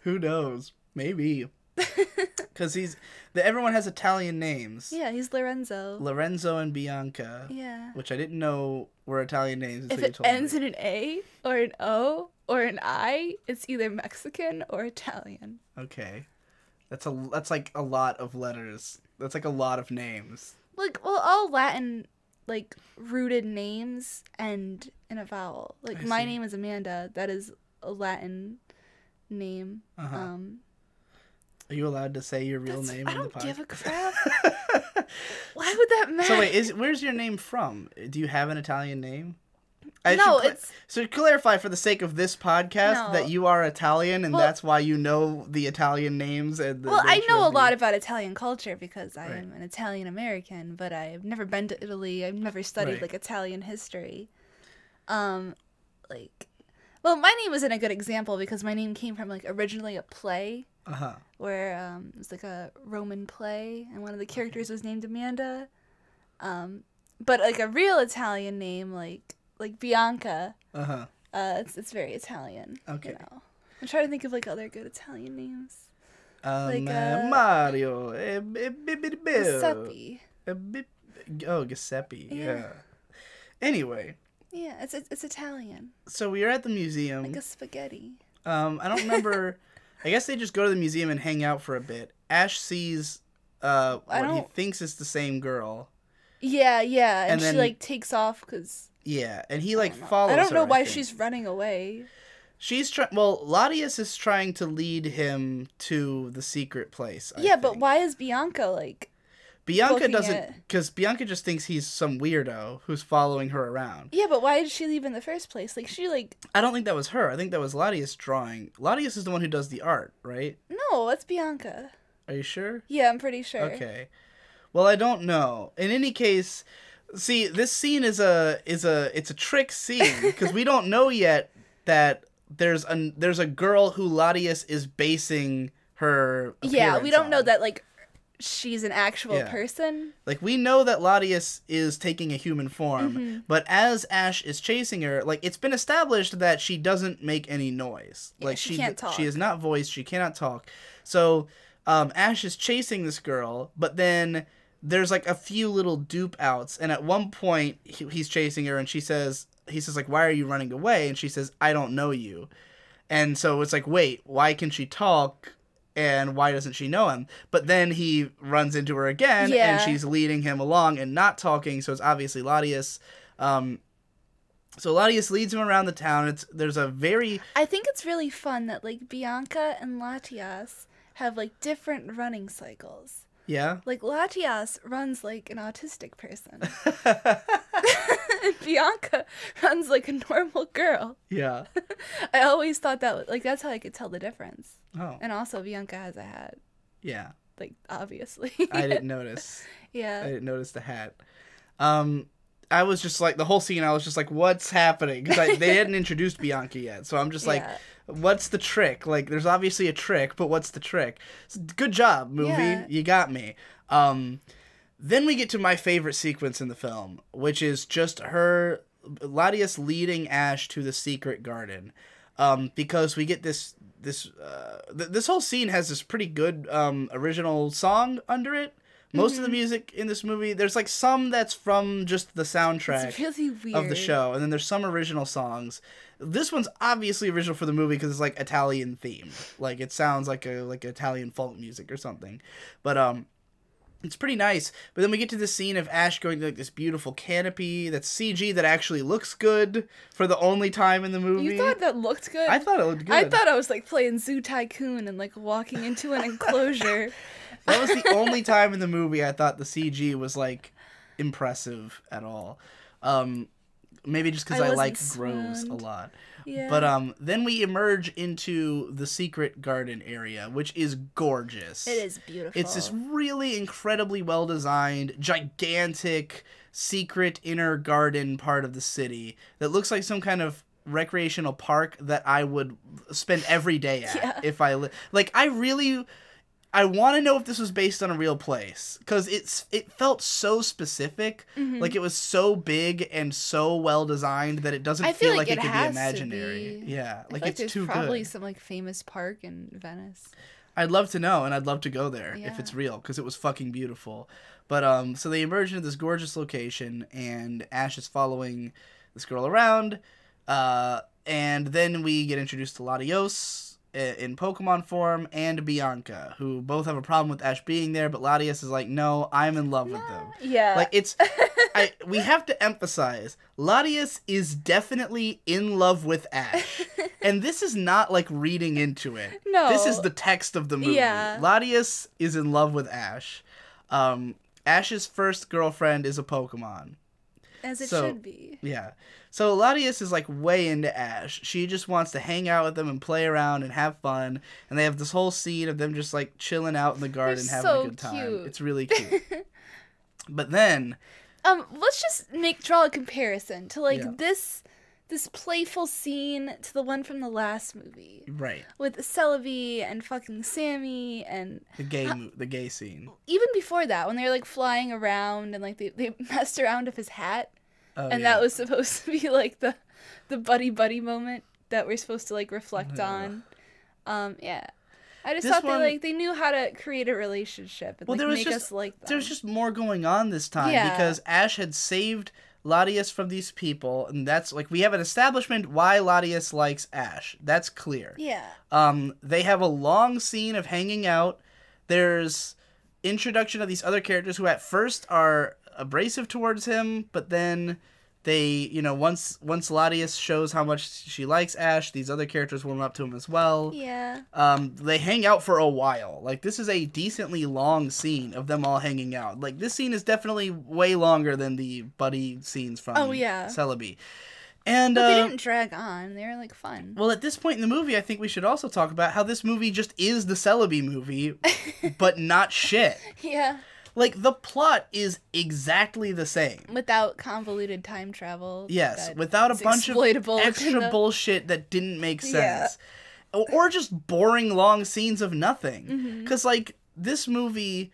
[SPEAKER 1] Who knows? Maybe. Because everyone has Italian names.
[SPEAKER 2] Yeah, he's Lorenzo.
[SPEAKER 1] Lorenzo and Bianca.
[SPEAKER 2] Yeah.
[SPEAKER 1] Which I didn't know were Italian names.
[SPEAKER 2] If it ends in an A or an O or an I, it's either Mexican or Italian.
[SPEAKER 1] Okay. That's like a lot of letters. That's like a lot of names.
[SPEAKER 2] Like, well, all Latin, like, rooted names end in a vowel. Like, my name is Amanda. That is a Latin name.
[SPEAKER 1] Uh-huh. Are you allowed to say your real name
[SPEAKER 2] I
[SPEAKER 1] on the podcast?
[SPEAKER 2] don't give a crap. Why would that matter?
[SPEAKER 1] So wait, where's your name from? Do you have an Italian name? So to clarify for the sake of this podcast that you are Italian and that's why you know the Italian names and
[SPEAKER 2] I know a lot about Italian culture because I am an Italian American, but I've never been to Italy. I've never studied like Italian history. My name isn't a good example because my name came from like originally a play.
[SPEAKER 1] Uh-huh.
[SPEAKER 2] Where it was like a Roman play and one of the characters was named Amanda. But like a real Italian name like Bianca.
[SPEAKER 1] Uh-huh.
[SPEAKER 2] It's very Italian.
[SPEAKER 1] Okay.
[SPEAKER 2] I'm trying to think of like other good Italian names.
[SPEAKER 1] Mario.
[SPEAKER 2] Giuseppe.
[SPEAKER 1] Giuseppe. Yeah. Anyway.
[SPEAKER 2] Yeah, it's Italian.
[SPEAKER 1] So we are at the museum.
[SPEAKER 2] Like a spaghetti.
[SPEAKER 1] I don't remember. I guess they just go to the museum and hang out for a bit. Ash sees what he thinks is the same girl.
[SPEAKER 2] Yeah, and then, she like takes off because.
[SPEAKER 1] Yeah, and he like follows her.
[SPEAKER 2] I don't know why she's running away.
[SPEAKER 1] Latias is trying to lead him to the secret place. I think.
[SPEAKER 2] But why is Bianca like?
[SPEAKER 1] Bianca doesn't, because Bianca just thinks he's some weirdo who's following her around.
[SPEAKER 2] Yeah, but why did she leave in the first place? Like, I
[SPEAKER 1] don't think that was her. I think that was Latias drawing. Latias is the one who does the art, right?
[SPEAKER 2] No, that's Bianca.
[SPEAKER 1] Are you sure?
[SPEAKER 2] Yeah, I'm pretty sure.
[SPEAKER 1] Okay. Well, I don't know. In any case, see, this scene it's a trick scene because we don't know yet that there's a girl who Latias is basing her appearance
[SPEAKER 2] we don't
[SPEAKER 1] on.
[SPEAKER 2] know that like she's an actual person.
[SPEAKER 1] Like, we know that Latias is taking a human form, but as Ash is chasing her, like, it's been established that she doesn't make any noise.
[SPEAKER 2] Yeah,
[SPEAKER 1] like,
[SPEAKER 2] she can't talk.
[SPEAKER 1] She is not voiced. She cannot talk. So, Ash is chasing this girl, but then there's like a few little dupe outs, and at one point he's chasing her, and he says like, why are you running away? And she says, I don't know you. And so it's like, wait, why can she talk? And why doesn't she know him? But then he runs into her again, and she's leading him along and not talking, so it's obviously Latias. So Latias leads him around the town. I
[SPEAKER 2] think it's really fun that, like, Bianca and Latias have, like, different running cycles.
[SPEAKER 1] Yeah?
[SPEAKER 2] Like, Latias runs like an autistic person. And Bianca runs like a normal girl.
[SPEAKER 1] Yeah.
[SPEAKER 2] I always thought that, like, that's how I could tell the difference.
[SPEAKER 1] Oh.
[SPEAKER 2] And also, Bianca has a hat.
[SPEAKER 1] Yeah.
[SPEAKER 2] Like, obviously.
[SPEAKER 1] I didn't notice.
[SPEAKER 2] Yeah.
[SPEAKER 1] I didn't notice the hat. I was just like, the whole scene, I was just like, what's happening? Because they hadn't introduced Bianca yet. So I'm just like, what's the trick? Like, there's obviously a trick, but what's the trick? Good job, movie. Yeah. You got me. Then we get to my favorite sequence in the film, which is just Latias leading Ash to the secret garden. Because we get this whole scene has this pretty good original song under it. Most of the music in this movie, there's like some that's from just the soundtrack of the show, and then there's some original songs. This one's obviously original for the movie because it's like Italian themed. Like, it sounds like Italian folk music or something. But it's pretty nice. But then we get to this scene of Ash going to like this beautiful canopy that's CG that actually looks good for the only time in the movie.
[SPEAKER 2] You thought that looked good?
[SPEAKER 1] I thought it looked good.
[SPEAKER 2] I thought I was like playing Zoo Tycoon and like walking into an enclosure.
[SPEAKER 1] That was the only time in the movie I thought the CG was, like, impressive at all. Maybe just because I like groves a lot. Yeah. But then we emerge into the secret garden area, which is gorgeous.
[SPEAKER 2] It is beautiful.
[SPEAKER 1] It's this really incredibly well-designed, gigantic, secret inner garden part of the city that looks like some kind of recreational park that I would spend every day at if I I want to know if this was based on a real place, because it felt so specific, like it was so big and so well designed that it doesn't feel like it could be imaginary. Yeah, like it's too good.
[SPEAKER 2] There's probably some like famous park in Venice.
[SPEAKER 1] I'd love to know, and I'd love to go there if it's real, because it was fucking beautiful. But so they emerge into this gorgeous location, and Ash is following this girl around, and then we get introduced to Latios in Pokemon form, and Bianca, who both have a problem with Ash being there, but Latias is like, no, I'm in love with them.
[SPEAKER 2] Yeah.
[SPEAKER 1] Like, we have to emphasize, Latias is definitely in love with Ash. And this is not, like, reading into it.
[SPEAKER 2] No.
[SPEAKER 1] This is the text of the movie.
[SPEAKER 2] Yeah.
[SPEAKER 1] Latias is in love with Ash. Ash's first girlfriend is a Pokemon.
[SPEAKER 2] As it should be.
[SPEAKER 1] Yeah. So Latias is like way into Ash. She just wants to hang out with them and play around and have fun. And they have this whole scene of them just like chilling out in the garden having a good time.
[SPEAKER 2] Cute.
[SPEAKER 1] It's really cute. But then
[SPEAKER 2] let's just draw a comparison to like this playful scene to the one from the last movie.
[SPEAKER 1] Right.
[SPEAKER 2] With Celebi and fucking Sammy and
[SPEAKER 1] the gay scene.
[SPEAKER 2] Even before that, when they were like flying around and like they messed around with his hat. That was supposed to be like the buddy moment that we're supposed to like reflect on. I just thought they knew how to create a relationship and make us like them.
[SPEAKER 1] There was just more going on this time because Ash had saved Latias from these people, and that's like we have an establishment why Latias likes Ash. That's clear.
[SPEAKER 2] Yeah.
[SPEAKER 1] They have a long scene of hanging out. There's introduction of these other characters who at first are abrasive towards him, but then they, once Latias shows how much she likes Ash, these other characters warm up to him as well.
[SPEAKER 2] Yeah.
[SPEAKER 1] They hang out for a while. Like, this is a decently long scene of them all hanging out. Like, this scene is definitely way longer than the buddy scenes from Celebi. And
[SPEAKER 2] but they didn't drag on. They were, like, fun.
[SPEAKER 1] Well, at this point in the movie, I think we should also talk about how this movie just is the Celebi movie, but not shit.
[SPEAKER 2] Yeah.
[SPEAKER 1] Like, the plot is exactly the same.
[SPEAKER 2] Without convoluted time travel.
[SPEAKER 1] Yes, without a bunch of extra bullshit that didn't make sense. Yeah. Or just boring long scenes of nothing. Because, like, this movie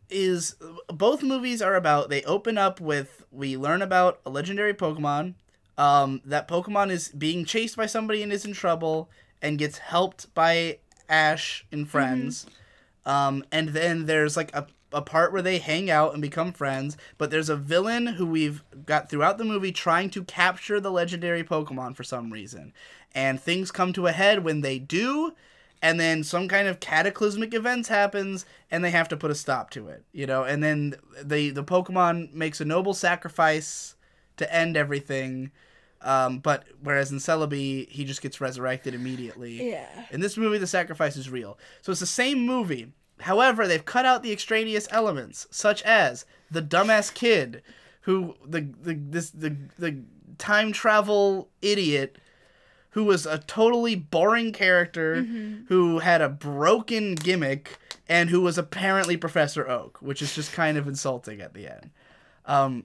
[SPEAKER 1] is... Both movies are about... They open up with... We learn about a legendary Pokemon. That Pokemon is being chased by somebody and is in trouble. And gets helped by Ash and friends. And then there's like a part where they hang out and become friends, but there's a villain who we've got throughout the movie trying to capture the legendary Pokemon for some reason. And things come to a head when they do, and then some kind of cataclysmic events happens, and they have to put a stop to it, you know? And then the Pokemon makes a noble sacrifice to end everything, but whereas in Celebi, he just gets resurrected immediately.
[SPEAKER 2] Yeah.
[SPEAKER 1] In this movie, the sacrifice is real. So it's the same movie. However, they've cut out the extraneous elements, such as the dumbass kid, who the time travel idiot, who was a totally boring character, who had a broken gimmick, and who was apparently Professor Oak, which is just kind of insulting at the end.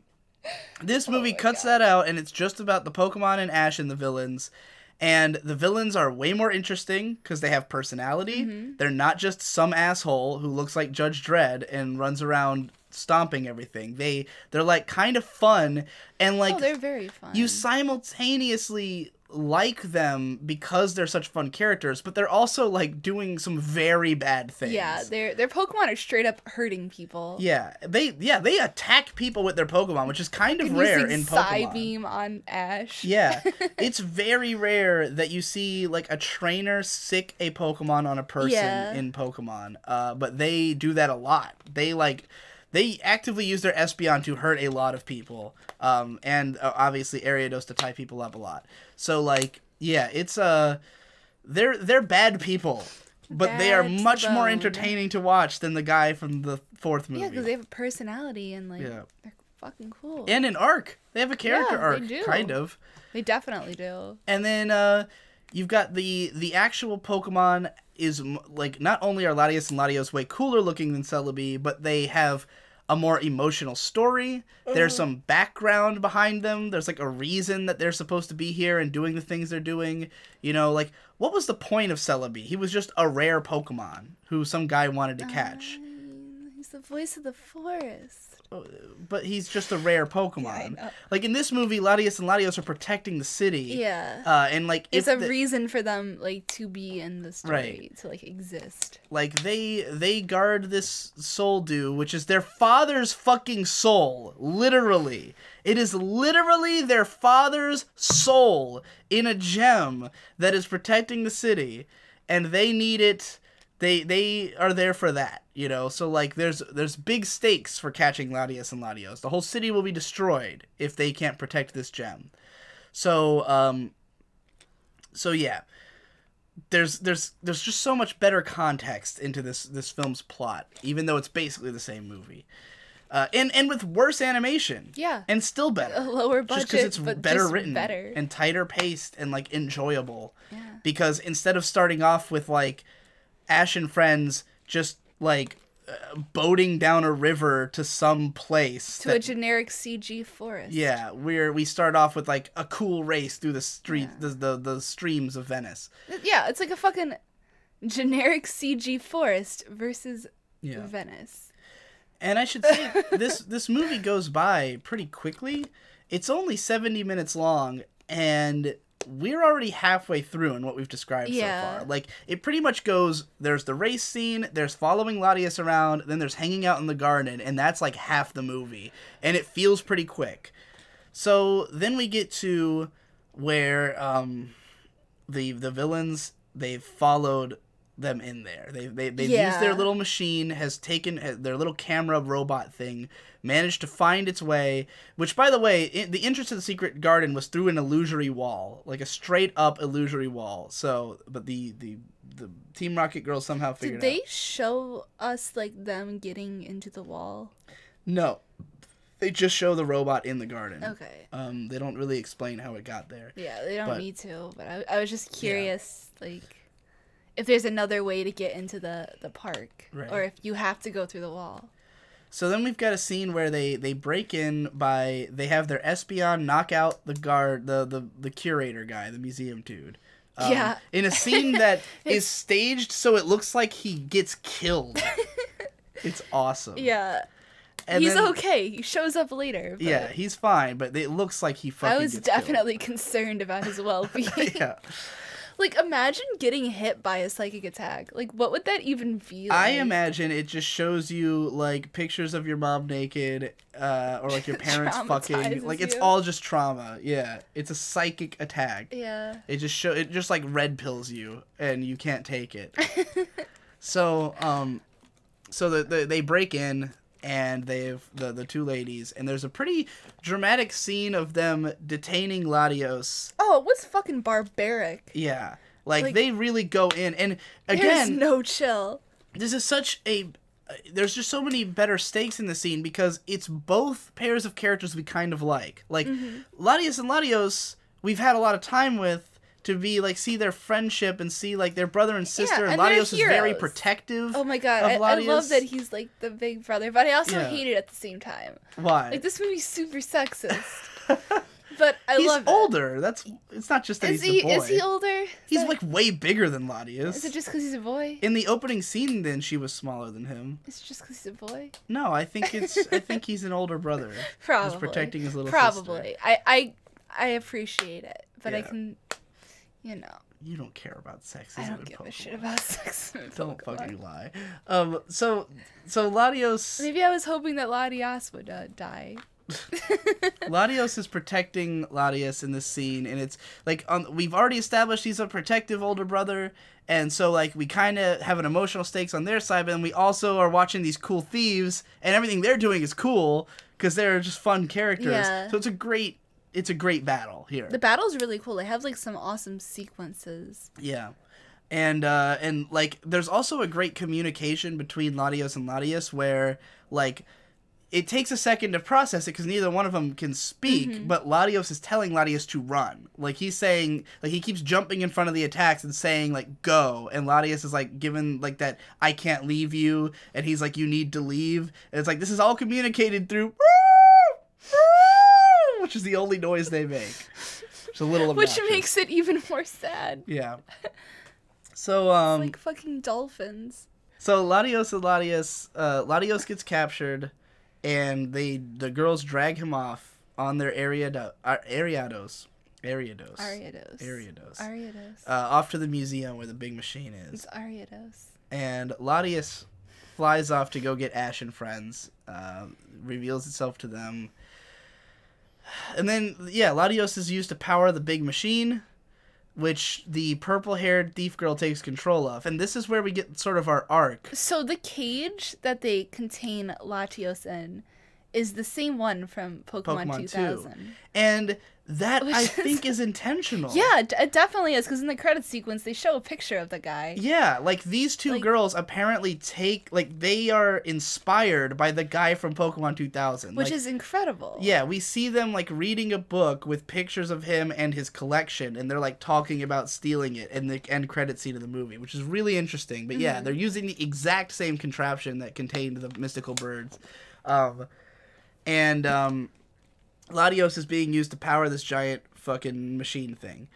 [SPEAKER 1] This movie cuts that out, and it's just about the Pokemon and Ash and the villains. And the villains are way more interesting because they have personality. They're not just some asshole who looks like Judge Dredd and runs around stomping everything. They're like kind of fun, and like
[SPEAKER 2] they're very fun.
[SPEAKER 1] You simultaneously like them because they're such fun characters, but they're also like doing some very bad things.
[SPEAKER 2] Yeah, their Pokemon are straight up hurting people.
[SPEAKER 1] Yeah, they attack people with their Pokemon, which is kind of rare in Pokemon.
[SPEAKER 2] Psybeam on Ash.
[SPEAKER 1] Yeah, it's very rare that you see like a trainer sick a Pokemon on a person in Pokemon. But they do that a lot. They actively use their Espeon to hurt a lot of people, and obviously Ariados to tie people up a lot. So like, yeah, it's they're bad people, but they are much more entertaining to watch than the guy from the fourth movie.
[SPEAKER 2] Yeah, because they have a personality and like they're fucking cool.
[SPEAKER 1] And an arc. They have a character arc,
[SPEAKER 2] they do.
[SPEAKER 1] kind of.
[SPEAKER 2] They definitely do.
[SPEAKER 1] And then you've got the actual Pokemon is like not only are Latias and Latios way cooler looking than Celebi, but they have a more emotional story. There's some background behind them. There's like a reason that they're supposed to be here and doing the things they're doing. You know, like what was the point of Celebi? He was just a rare Pokemon who some guy wanted to catch.
[SPEAKER 2] He's the voice of the forest.
[SPEAKER 1] But he's just a rare Pokemon.
[SPEAKER 2] Yeah,
[SPEAKER 1] like in this movie, Latias and Latios are protecting the city.
[SPEAKER 2] Yeah.
[SPEAKER 1] And like
[SPEAKER 2] it's a reason for them like to be in the story, to like exist.
[SPEAKER 1] Like they guard this soul dew, which is their father's fucking soul. Literally. It is literally their father's soul in a gem that is protecting the city, and they need it. They are there for that, you know. So like there's big stakes for catching Latias and Latios. The whole city will be destroyed if they can't protect this gem. So yeah. There's just so much better context into this film's plot, even though it's basically the same movie. And with worse animation.
[SPEAKER 2] Yeah.
[SPEAKER 1] And still better.
[SPEAKER 2] A lower budget,
[SPEAKER 1] just because it's
[SPEAKER 2] but
[SPEAKER 1] better
[SPEAKER 2] just
[SPEAKER 1] written
[SPEAKER 2] better.
[SPEAKER 1] and tighter paced and like enjoyable.
[SPEAKER 2] Yeah.
[SPEAKER 1] Because instead of starting off with like Ash and friends just like boating down a river to some place
[SPEAKER 2] to a generic CG forest.
[SPEAKER 1] Yeah, we start off with like a cool race through the street, the streams of Venice.
[SPEAKER 2] Yeah, it's like a fucking generic CG forest versus Venice.
[SPEAKER 1] And I should say this movie goes by pretty quickly. It's only 70 minutes long, and we're already halfway through in what we've described so far. Like, it pretty much goes, there's the race scene, there's following Latias around, then there's hanging out in the garden, and that's like half the movie. And it feels pretty quick. So then we get to where the villains, they've followed them in there. They've used their little machine, has taken their little camera robot thing, managed to find its way, which, by the way, the entrance to the secret garden was through an illusory wall, like a straight up illusory wall. So, but the Team Rocket girls somehow figured it out.
[SPEAKER 2] Did they show us like them getting into the wall?
[SPEAKER 1] No. They just show the robot in the garden.
[SPEAKER 2] Okay.
[SPEAKER 1] They don't really explain how it got there.
[SPEAKER 2] Yeah, they don't need to, but I was just curious, like, if there's another way to get into the park, or if you have to go through the wall.
[SPEAKER 1] So then we've got a scene where they break in by, they have their Espeon knock out the guard, the curator guy, the museum dude. In a scene that is staged so it looks like he gets killed. It's awesome.
[SPEAKER 2] Yeah. And he's okay. He shows up later. But
[SPEAKER 1] yeah, he's fine, but it looks like he fucking gets
[SPEAKER 2] definitely concerned about his well-being.
[SPEAKER 1] Yeah.
[SPEAKER 2] Like, imagine getting hit by a psychic attack. Like, what would that even feel like?
[SPEAKER 1] I imagine it just shows you, like, pictures of your mom naked, or, like, your parents fucking. Like, it's all just trauma. Yeah. It's a psychic attack.
[SPEAKER 2] Yeah.
[SPEAKER 1] It just, like, red pills you, and you can't take it. So they break in, and they've the two ladies, and there's a pretty dramatic scene of them detaining Latios.
[SPEAKER 2] Oh, it was fucking barbaric.
[SPEAKER 1] Yeah, like they really go in, and again,
[SPEAKER 2] there's no chill.
[SPEAKER 1] This is such a there's just so many better stakes in the scene because it's both pairs of characters we kind of like. Like Latias and Latios, we've had a lot of time with. To be like see their friendship and see like their brother and sister, and Latios is very protective.
[SPEAKER 2] Oh my god, I love that he's like the big brother, but I also hate it at the same time.
[SPEAKER 1] Why?
[SPEAKER 2] Like this movie's super sexist. But I love it.
[SPEAKER 1] He's older. It's not just that he's a boy.
[SPEAKER 2] Is he older?
[SPEAKER 1] He's like way bigger than Latias.
[SPEAKER 2] Is it just because he's a boy?
[SPEAKER 1] In the opening scene, then she was smaller than him.
[SPEAKER 2] It's just because he's a boy.
[SPEAKER 1] No, I think he's an older brother.
[SPEAKER 2] Probably.
[SPEAKER 1] Who's protecting his little
[SPEAKER 2] sister. I appreciate it, but I can,
[SPEAKER 1] You don't care about sexism.
[SPEAKER 2] I don't give a shit about sexism.
[SPEAKER 1] Don't fucking lie. So Latios.
[SPEAKER 2] Maybe I was hoping that Latias would die.
[SPEAKER 1] Latios is protecting Latias in this scene, and it's like we've already established he's a protective older brother, and so like we kind of have an emotional stakes on their side, but then we also are watching these cool thieves, and everything they're doing is cool because they're just fun characters.
[SPEAKER 2] Yeah.
[SPEAKER 1] So it's a great battle here.
[SPEAKER 2] The battle's really cool. They have like some awesome sequences.
[SPEAKER 1] Yeah. And like there's also a great communication between Latios and Latias where like it takes a second to process it because neither one of them can speak, but Latios is telling Latias to run. Like he's saying, like he keeps jumping in front of the attacks and saying like go, and Latias is like given like that I can't leave you, and he's like you need to leave, and it's like this is all communicated through which is the only noise they make. It's a little obnoxious.
[SPEAKER 2] Which makes it even more sad.
[SPEAKER 1] Yeah. So
[SPEAKER 2] it's like fucking dolphins.
[SPEAKER 1] So Latios and Latios gets captured, and the girls drag him off on their Ariados. Off to the museum where the big machine is.
[SPEAKER 2] It's Ariados.
[SPEAKER 1] And Latias flies off to go get Ash and friends. Reveals itself to them. And then, Latios is used to power the big machine, which the purple-haired thief girl takes control of. And this is where we get sort of our arc.
[SPEAKER 2] So the cage that they contain Latios in is the same one from Pokemon 2000.
[SPEAKER 1] 2. And that, I think, is intentional.
[SPEAKER 2] Yeah, it definitely is, because in the credit sequence, they show a picture of the guy.
[SPEAKER 1] Yeah, like, these two girls apparently they are inspired by the guy from Pokemon 2000.
[SPEAKER 2] Which is incredible.
[SPEAKER 1] Yeah, we see them, like, reading a book with pictures of him and his collection, and they're, like, talking about stealing it in the end credit scene of the movie, which is really interesting. But, yeah, they're using the exact same contraption that contained the mystical birds. Latios is being used to power this giant fucking machine thing,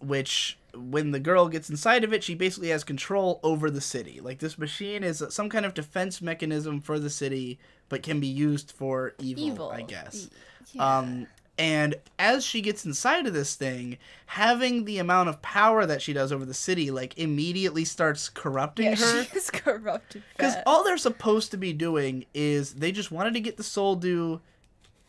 [SPEAKER 1] which, when the girl gets inside of it, she basically has control over the city. Like, this machine is some kind of defense mechanism for the city, but can be used for evil. I guess. Yeah. And as she gets inside of this thing, having the amount of power that she does over the city, like, immediately starts corrupting her.
[SPEAKER 2] Yeah, she is corrupted.
[SPEAKER 1] Because all they're supposed to be doing is they just wanted to get the Soldu.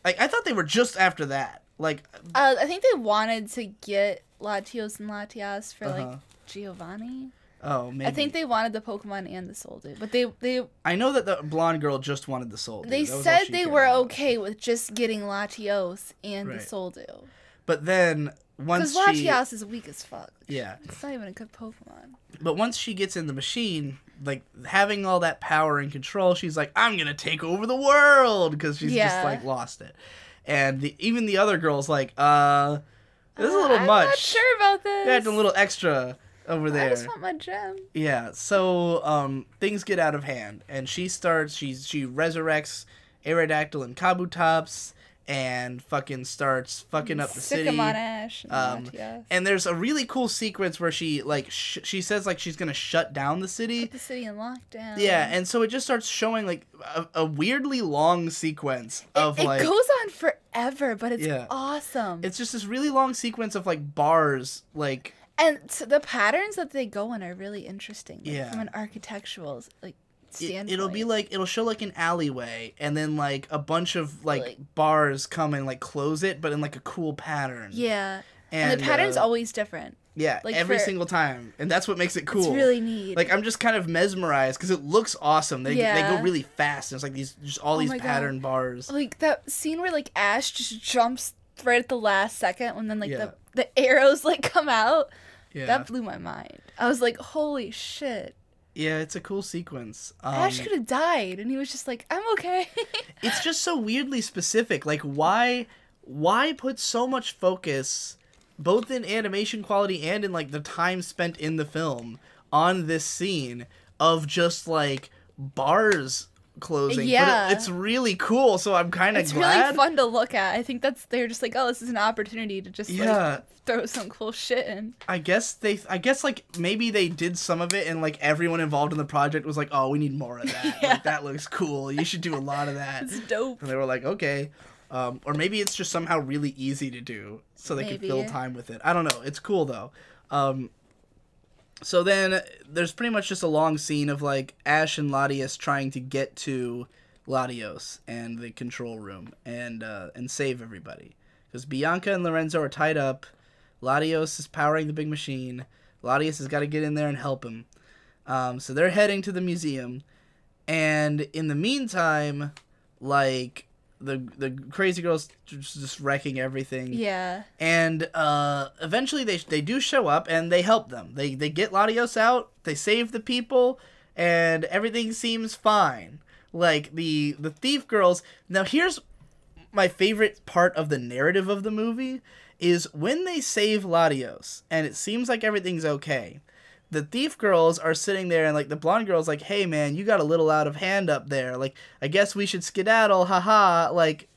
[SPEAKER 1] Like, I thought they were just after that. Like,
[SPEAKER 2] I think they wanted to get Latios and Latias for, like, Giovanni.
[SPEAKER 1] Oh, maybe.
[SPEAKER 2] I think they wanted the Pokemon and the Soldu. But they
[SPEAKER 1] I know that the blonde girl just wanted the Soldu.
[SPEAKER 2] They said they were okay with just getting Latios and the Soldu.
[SPEAKER 1] But then, once
[SPEAKER 2] because Latias is weak as fuck.
[SPEAKER 1] Yeah.
[SPEAKER 2] It's not even a good Pokemon.
[SPEAKER 1] But once she gets in the machine, like, having all that power and control, she's like, I'm gonna take over the world! Because she's just, like, lost it. And even the other girl's like, this is a little much. I'm
[SPEAKER 2] not sure about this.
[SPEAKER 1] They had a little extra over there.
[SPEAKER 2] I just want my gem.
[SPEAKER 1] Yeah, so, things get out of hand. And she resurrects Aerodactyl and Kabutops, and fucking starts fucking up the city.
[SPEAKER 2] Sick 'em on Ash and
[SPEAKER 1] and there's a really cool sequence where she like she says like she's gonna shut down the city.
[SPEAKER 2] Put the city in lockdown.
[SPEAKER 1] Yeah, and so it just starts showing like a weirdly long sequence of
[SPEAKER 2] it goes on forever, but it's awesome.
[SPEAKER 1] It's just this really long sequence of like bars like.
[SPEAKER 2] And so the patterns that they go in are really interesting. Like,
[SPEAKER 1] yeah.
[SPEAKER 2] From an architectural, like, standpoint.
[SPEAKER 1] It'll be like, it'll show, like, an alleyway, and then, like, a bunch of, like bars come and, like, close it, but in, like, a cool pattern.
[SPEAKER 2] Yeah. And the pattern's always different.
[SPEAKER 1] Yeah, like every single time. And that's what makes it cool.
[SPEAKER 2] It's really neat.
[SPEAKER 1] Like, I'm just kind of mesmerized, because it looks awesome. They go really fast, and it's, like, just all these pattern bars.
[SPEAKER 2] Like, that scene where, like, Ash just jumps right at the last second, when then, like, the arrows, like, come out. Yeah. That blew my mind. I was like, holy shit.
[SPEAKER 1] Yeah, it's a cool sequence.
[SPEAKER 2] Ash could have died, and he was just like, I'm okay.
[SPEAKER 1] It's just so weirdly specific. Like, why put so much focus, both in animation quality and in, like, the time spent in the film, on this scene of just, like, bars closing?
[SPEAKER 2] Yeah.
[SPEAKER 1] But it's really cool, so I'm kind of glad.
[SPEAKER 2] It's really fun to look at. I think they're just like, oh, this is an opportunity to just, like, throw some cool shit in.
[SPEAKER 1] I guess like maybe they did some of it and like everyone involved in the project was like, oh, we need more of that. Like, that looks cool. You should do a lot of that.
[SPEAKER 2] It's dope.
[SPEAKER 1] And they were like, okay. Or maybe it's just somehow really easy to do so they could fill time with it. I don't know. It's cool though. So then there's pretty much just a long scene of like Ash and Latias trying to get to Latios and the control room and save everybody. Because Bianca and Lorenzo are tied up. Latios is powering the big machine. Latias has got to get in there and help him. So they're heading to the museum. And in the meantime, like, the crazy girl's just wrecking everything.
[SPEAKER 2] Yeah.
[SPEAKER 1] And eventually they do show up and they help them. They get Latios out. They save the people. And everything seems fine. Like, the thief girls... Now, here's my favorite part of the narrative of the movie... is when they save Latios, and it seems like everything's okay, the thief girls are sitting there, and, like, the blonde girl's like, hey, man, you got a little out of hand up there. Like, I guess we should skedaddle, haha. Like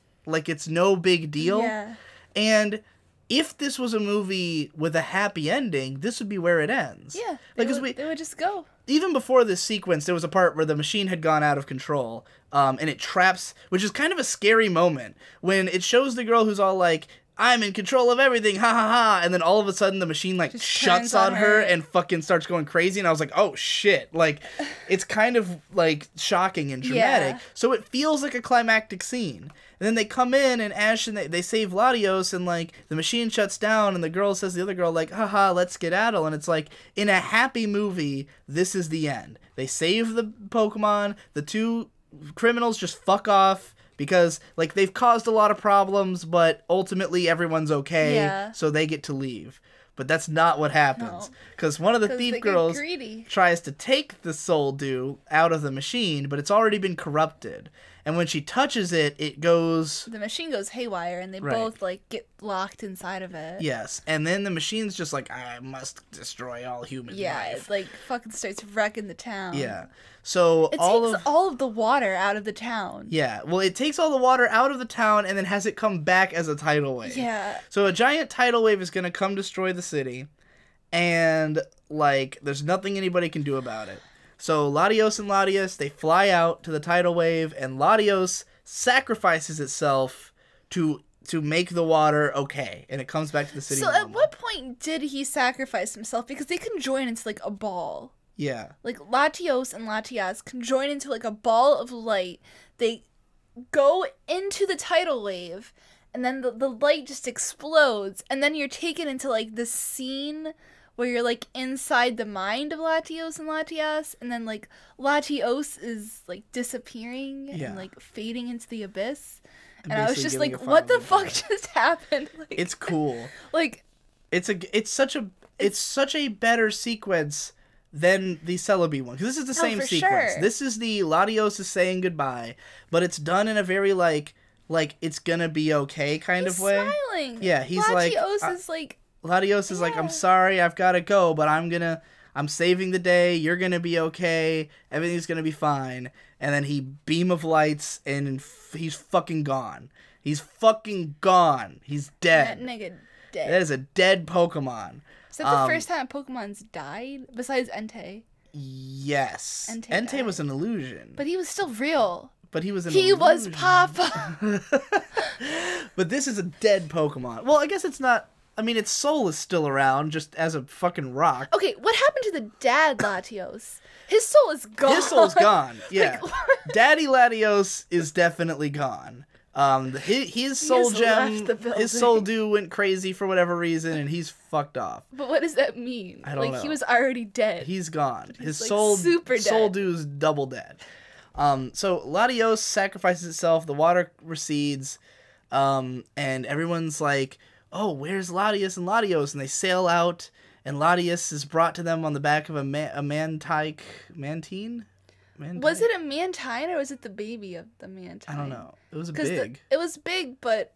[SPEAKER 1] it's no big deal.
[SPEAKER 2] Yeah.
[SPEAKER 1] And if this was a movie with a happy ending, this would be where it ends.
[SPEAKER 2] Yeah.
[SPEAKER 1] They
[SPEAKER 2] would just go. Even
[SPEAKER 1] before this sequence, there was a part where the machine had gone out of control, and it traps, which is kind of a scary moment, when it shows the girl who's all like, I'm in control of everything, ha ha ha, and then all of a sudden the machine, like, just shuts on her and fucking starts going crazy, and I was like, oh shit, like, it's kind of, like, shocking and dramatic, so it feels like a climactic scene. And then they come in, and Ash and they save Latios, and, like, the machine shuts down, and the girl says to the other girl, like, haha, let's skedaddle, and it's like, in a happy movie, this is the end. They save the Pokemon, the two criminals just fuck off, because, like, they've caused a lot of problems, but ultimately everyone's okay, so they get to leave. But that's not what happens. Because one of the thief girls tries to take the Soul Dew out of the machine, but it's already been corrupted. And when she touches it, it goes...
[SPEAKER 2] The machine goes haywire, and they both, like, get locked inside of it.
[SPEAKER 1] Yes, and then the machine's just like, I must destroy all human life.
[SPEAKER 2] Yeah, it, like, fucking starts wrecking the town.
[SPEAKER 1] Yeah. So
[SPEAKER 2] it takes all of the water out of the town.
[SPEAKER 1] Yeah, well, it takes all the water out of the town and then has it come back as a tidal wave.
[SPEAKER 2] Yeah.
[SPEAKER 1] So a giant tidal wave is going to come destroy the city, and, like, there's nothing anybody can do about it. So Latios and Latias, they fly out to the tidal wave, and Latios sacrifices itself to make the water okay, and it comes back to the city.
[SPEAKER 2] So at what point did he sacrifice himself? Because they can join into, like, a ball.
[SPEAKER 1] Yeah.
[SPEAKER 2] Like, Latios and Latias can join into, like, a ball of light. They go into the tidal wave, and then the light just explodes, and then you're taken into, like, this scene where you're, like, inside the mind of Latios and Latias, and then, like, Latios is, like, disappearing and, like, fading into the abyss. And I was just like, what the fuck just happened? Like,
[SPEAKER 1] it's cool.
[SPEAKER 2] Like,
[SPEAKER 1] it's such a better sequence than the Celebi one, because this is the same sequence. Sure. This is the Latios is saying goodbye, but it's done in a very like it's gonna be okay kind of way.
[SPEAKER 2] Smiling.
[SPEAKER 1] Yeah, he's Latios is like, I'm sorry, I've gotta go, but I'm saving the day. You're gonna be okay. Everything's gonna be fine. And then he beam of lights, and he's fucking gone. He's fucking gone. He's dead.
[SPEAKER 2] That nigga dead.
[SPEAKER 1] That is a dead Pokemon.
[SPEAKER 2] Is that the first time Pokemon's died? Besides Entei?
[SPEAKER 1] Yes. Entei was an illusion.
[SPEAKER 2] But he was still real.
[SPEAKER 1] But he was an
[SPEAKER 2] illusion. He was
[SPEAKER 1] Papa! But this is a dead Pokemon. Well, I guess it's not... I mean, its soul is still around, just as a fucking rock.
[SPEAKER 2] Okay, what happened to the dad Latios? His soul is gone.
[SPEAKER 1] His soul's gone, yeah. Daddy Latios is definitely gone. His soul gem, his soul dew went crazy for whatever reason, and he's fucked off.
[SPEAKER 2] But what does that mean?
[SPEAKER 1] I don't know.
[SPEAKER 2] He was already dead.
[SPEAKER 1] He's gone. His
[SPEAKER 2] soul
[SPEAKER 1] dew's double dead. So Latios sacrifices itself, the water recedes, and everyone's like, oh, where's Latias and Latios? And they sail out, and Latias is brought to them on the back of a mantine?
[SPEAKER 2] Was it a mantine or was it the baby of the mantine?
[SPEAKER 1] I don't know. It was big.
[SPEAKER 2] It was big, but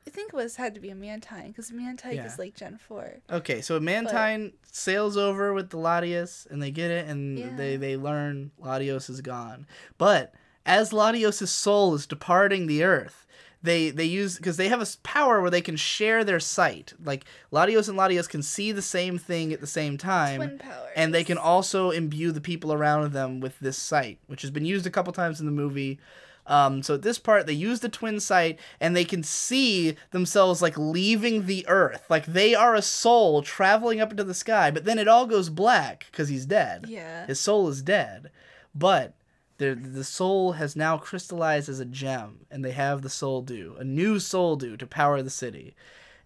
[SPEAKER 2] I think it had to be a mantine because mantine is like Gen 4.
[SPEAKER 1] Okay, so a mantine sails over with the Latias, and they get it, and they learn Latios is gone. But as Latios' soul is departing the earth, they use, because they have a power where they can share their sight. Like, Latios and Latias can see the same thing at the same time.
[SPEAKER 2] Twin powers.
[SPEAKER 1] And they can also imbue the people around them with this sight, which has been used a couple times in the movie. So at this part, they use the twin sight, and they can see themselves, like, leaving the earth. Like, they are a soul traveling up into the sky, but then it all goes black, because he's dead.
[SPEAKER 2] Yeah.
[SPEAKER 1] His soul is dead. But the soul has now crystallized as a gem, and they have the soul dew, a new soul dew to power the city.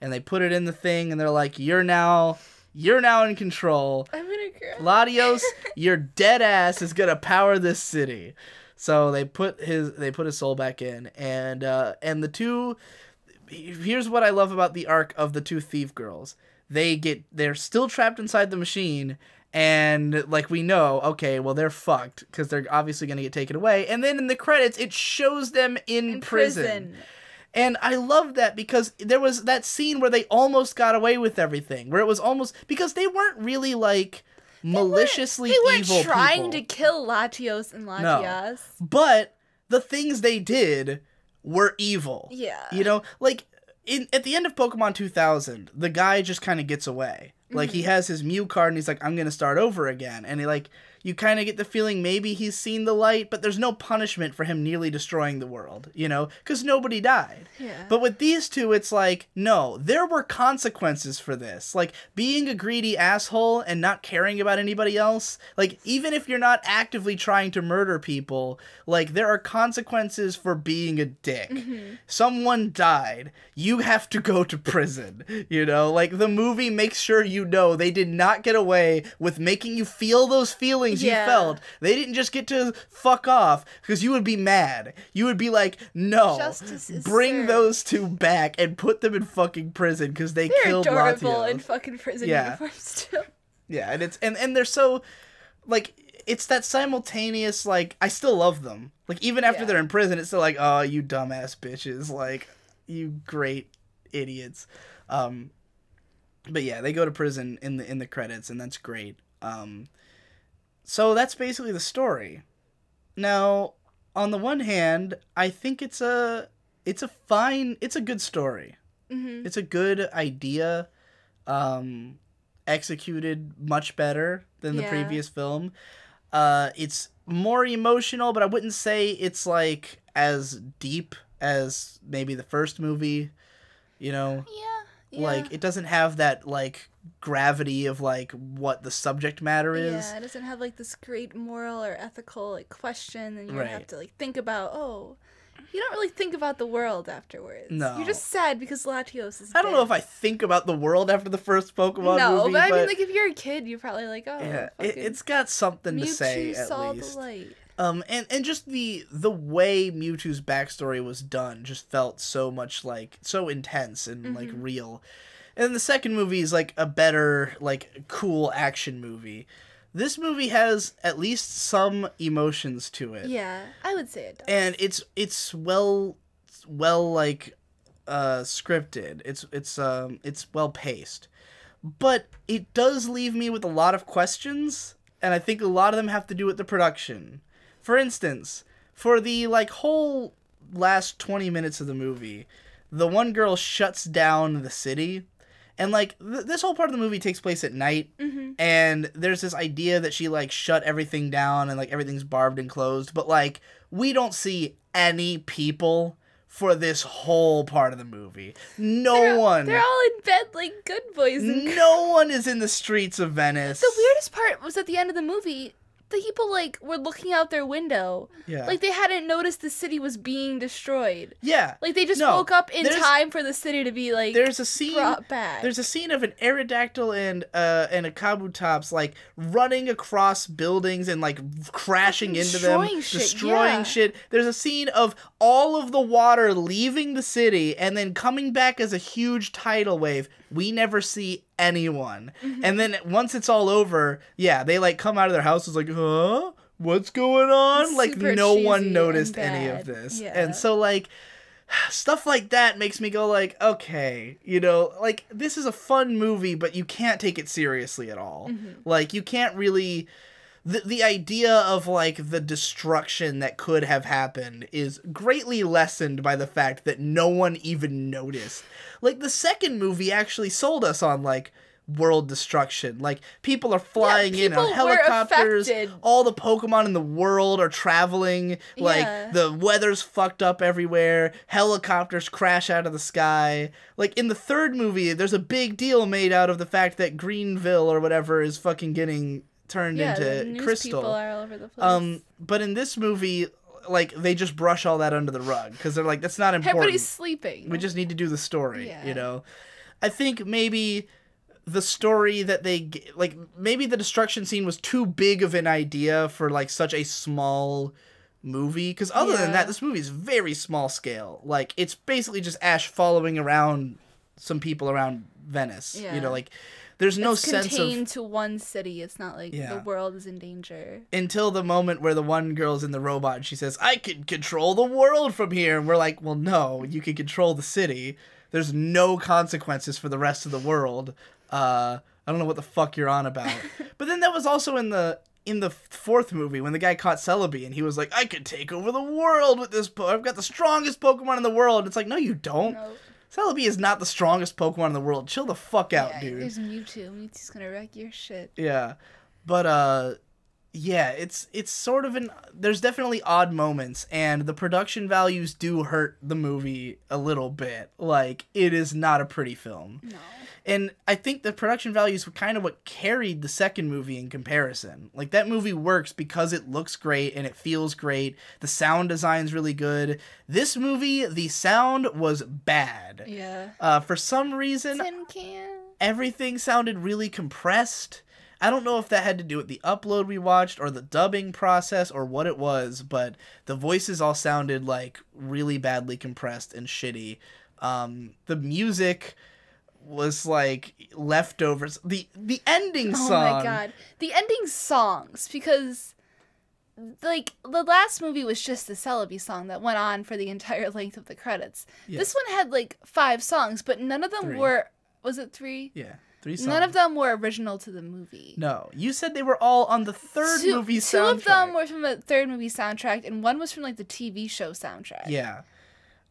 [SPEAKER 1] And they put it in the thing, and they're like, you're now in control.
[SPEAKER 2] I'm gonna cry.
[SPEAKER 1] Latios, your dead ass is gonna power this city. So they put his soul back in, and the two. Here's what I love about the arc of the two thief girls. They're still trapped inside the machine, and like we know, okay, well they're fucked because they're obviously gonna get taken away. And then in the credits, it shows them in prison. And I love that because there was that scene where they almost got away with everything, where it was almost because they weren't really like maliciously evil people. They weren't
[SPEAKER 2] trying to kill Latios and Latias.
[SPEAKER 1] No. But the things they did were evil.
[SPEAKER 2] Yeah.
[SPEAKER 1] You know, like at the end of Pokemon 2000, the guy just kind of gets away. Like he has his Mew card and he's like, I'm going to start over again. And you kind of get the feeling maybe he's seen the light, but there's no punishment for him nearly destroying the world, you know, because nobody died.
[SPEAKER 2] Yeah.
[SPEAKER 1] But with these two, it's like, no, there were consequences for this. Like, being a greedy asshole and not caring about anybody else, like, even if you're not actively trying to murder people, like, there are consequences for being a dick. Someone died. You have to go to prison, you know? Like, the movie makes sure you know they did not get away with making you feel those feelings you felt. They didn't just get to fuck off, because you would be mad. You would be like, no, bring those two back and put them in fucking prison because they're killed Latios.
[SPEAKER 2] They're adorable in fucking prison uniforms too.
[SPEAKER 1] Yeah, and it's and they're so like it's that simultaneous like I still love them. Like even after they're in prison, it's still like, oh, you dumbass bitches, like you great idiots. But yeah, they go to prison in the credits, and that's great. So that's basically the story. Now, on the one hand, I think it's a good story. It's a good idea, executed much better than the previous film. It's more emotional, but I wouldn't say it's like as deep as maybe the first movie, you know? Yeah. Like, it doesn't have that, like, gravity of, like, what the subject matter is.
[SPEAKER 2] Yeah, it doesn't have, like, this great moral or ethical, like, question, and you have to, like, think about, you don't really think about the world afterwards.
[SPEAKER 1] No.
[SPEAKER 2] You're just sad because Latios is
[SPEAKER 1] I don't know if I think about the world after the first Pokemon movie.
[SPEAKER 2] No, but I mean, like, if you're a kid, you're probably like, oh,
[SPEAKER 1] yeah, it's got something to say, at
[SPEAKER 2] saw
[SPEAKER 1] least.
[SPEAKER 2] The light.
[SPEAKER 1] And just the way Mewtwo's backstory was done just felt so much like so intense and like real. And the second movie is like a better like cool action movie. This movie has at least some emotions to it.
[SPEAKER 2] Yeah, I would say it does.
[SPEAKER 1] And it's well like scripted. It's well paced. But it does leave me with a lot of questions, and I think a lot of them have to do with the production. For instance, for the like whole last 20 minutes of the movie, the one girl shuts down the city, and like this whole part of the movie takes place at night, and there's this idea that she like shut everything down and like everything's barbed and closed, but like we don't see any people for this whole part of the movie. They're all
[SPEAKER 2] in bed like good boys.
[SPEAKER 1] No one is in the streets of Venice.
[SPEAKER 2] The weirdest part was at the end of the movie, the people, like, were looking out their window.
[SPEAKER 1] Yeah.
[SPEAKER 2] Like, they hadn't noticed the city was being destroyed.
[SPEAKER 1] Yeah.
[SPEAKER 2] Like, they just woke up in time for the city to be, like, brought back.
[SPEAKER 1] There's a scene of an Aerodactyl and a Kabutops, like, running across buildings and, like, crashing into them. Destroying shit. There's a scene of all of the water leaving the city and then coming back as a huge tidal wave. We never see anyone. Mm-hmm. And then once it's all over, they, like, come out of their houses like, huh? What's going on? Like, no one noticed any of this. Yeah. And so, like, stuff like that makes me go, like, okay, you know, like, this is a fun movie, but you can't take it seriously at all. Mm-hmm. Like, you can't really... The idea of, like, the destruction that could have happened is greatly lessened by the fact that no one even noticed. Like, the second movie actually sold us on, like, world destruction. Like, people are flying in on helicopters. All the Pokemon in the world are traveling. Like, the weather's fucked up everywhere. Helicopters crash out of the sky. Like, in the third movie, there's a big deal made out of the fact that Greenville or whatever is fucking getting... turned into crystal. People are all over the place. But in this movie, like, they just brush all that under the rug because they're like, that's not important.
[SPEAKER 2] Everybody's sleeping.
[SPEAKER 1] We just need to do the story, you know? I think maybe the story that maybe the destruction scene was too big of an idea for, like, such a small movie. Because other than that, this movie is very small scale. Like, it's basically just Ash following around some people around Venice. You know, like... There's no sense of... It's
[SPEAKER 2] contained to one city. It's not like the world is in danger.
[SPEAKER 1] Until the moment where the one girl's in the robot and she says, I can control the world from here. And we're like, well, no, you can control the city. There's no consequences for the rest of the world. I don't know what the fuck you're on about. But then that was also in the fourth movie when the guy caught Celebi and he was like, I could take over the world with this. I've got the strongest Pokemon in the world. It's like, no, you don't. No. Celebi is not the strongest Pokemon in the world. Chill the fuck out, dude.
[SPEAKER 2] There's Mewtwo. Mewtwo's gonna wreck your shit.
[SPEAKER 1] Yeah. But, it's sort of there's definitely odd moments, and the production values do hurt the movie a little bit. Like, it is not a pretty film. No. And I think the production values were kind of what carried the second movie in comparison. Like, that movie works because it looks great and it feels great. The sound design's really good. This movie, the sound was bad.
[SPEAKER 2] Yeah.
[SPEAKER 1] For some reason, everything sounded really compressed. I don't know if that had to do with the upload we watched or the dubbing process or what it was, but the voices all sounded, like, really badly compressed and shitty. The music... was like leftovers. The ending song.
[SPEAKER 2] Oh my god. The ending songs, because like the last movie was just the Celebi song that went on for the entire length of the credits. Yeah. This one had like 5 songs, but none of them were, was it 3?
[SPEAKER 1] Yeah. 3 songs.
[SPEAKER 2] None of them were original to the movie.
[SPEAKER 1] No. You said they were all on the third movie soundtrack. 2 of them were from the third movie soundtrack and one was from like the TV show soundtrack. Yeah.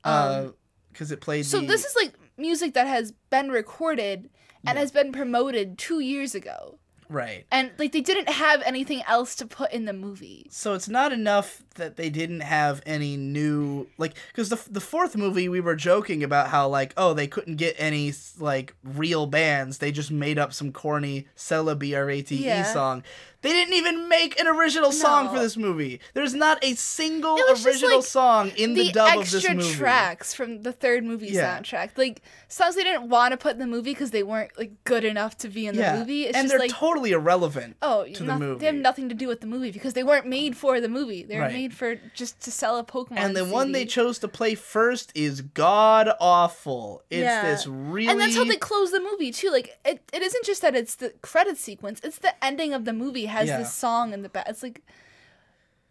[SPEAKER 1] Because it played
[SPEAKER 2] this is like music that has been recorded and has been promoted 2 years ago.
[SPEAKER 1] Right.
[SPEAKER 2] And, like, they didn't have anything else to put in the movie.
[SPEAKER 1] So it's not enough that they didn't have any new, like, because the fourth movie, we were joking about how, like, oh, they couldn't get any, like, real bands. They just made up some corny Celebi R-A-T-E song. They didn't even make an original song for this movie. There's not a single original song in the dub of this movie.
[SPEAKER 2] The extra tracks from the third movie soundtrack. Like, songs they didn't want to put in the movie because they weren't, like, good enough to be in the movie. It's
[SPEAKER 1] and
[SPEAKER 2] just,
[SPEAKER 1] they're totally irrelevant to the movie.
[SPEAKER 2] They have nothing to do with the movie because they weren't made for the movie. They were made for just to sell a Pokemon
[SPEAKER 1] And the
[SPEAKER 2] CD.
[SPEAKER 1] one they chose to play first is god-awful. It's this really...
[SPEAKER 2] And that's how they close the movie, too. Like, it isn't just that it's the credit sequence. It's the ending of the movie has this song in the back. It's like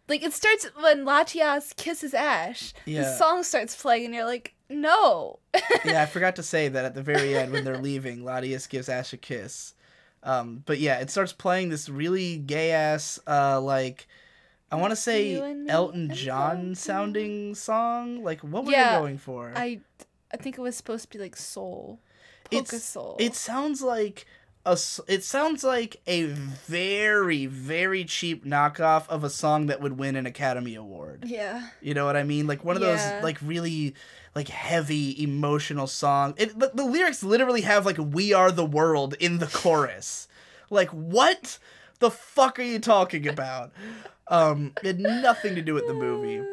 [SPEAKER 2] it starts when Latias kisses Ash. The song starts playing and you're like, no.
[SPEAKER 1] Yeah, I forgot to say that at the very end when they're leaving, Latias gives Ash a kiss. But yeah, it starts playing this really gay-ass, like... I want to say Elton John sounding song. Like, what were they going for?
[SPEAKER 2] I think it was supposed to be like soul. Polka soul.
[SPEAKER 1] It sounds like it sounds like a very, very cheap knockoff of a song that would win an Academy Award.
[SPEAKER 2] Yeah.
[SPEAKER 1] You know what I mean? Like one of those like really like heavy emotional songs. The lyrics literally have like "We Are the World" in the chorus. Like what the fuck are you talking about? It had nothing to do with the movie.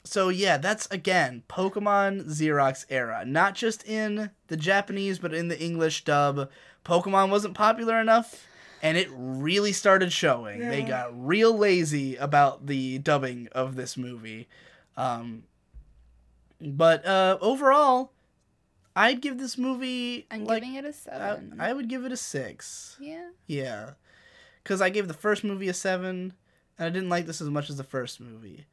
[SPEAKER 1] So yeah, that's again Pokemon Xerox era. Not just in the Japanese, but in the English dub. Pokemon wasn't popular enough, and it really started showing. Yeah. They got real lazy about the dubbing of this movie. But overall, I'd give this movie...
[SPEAKER 2] I'm giving it a 7.
[SPEAKER 1] I would give it a 6.
[SPEAKER 2] Yeah?
[SPEAKER 1] Yeah. Because I gave the first movie a 7, and I didn't like this as much as the first movie.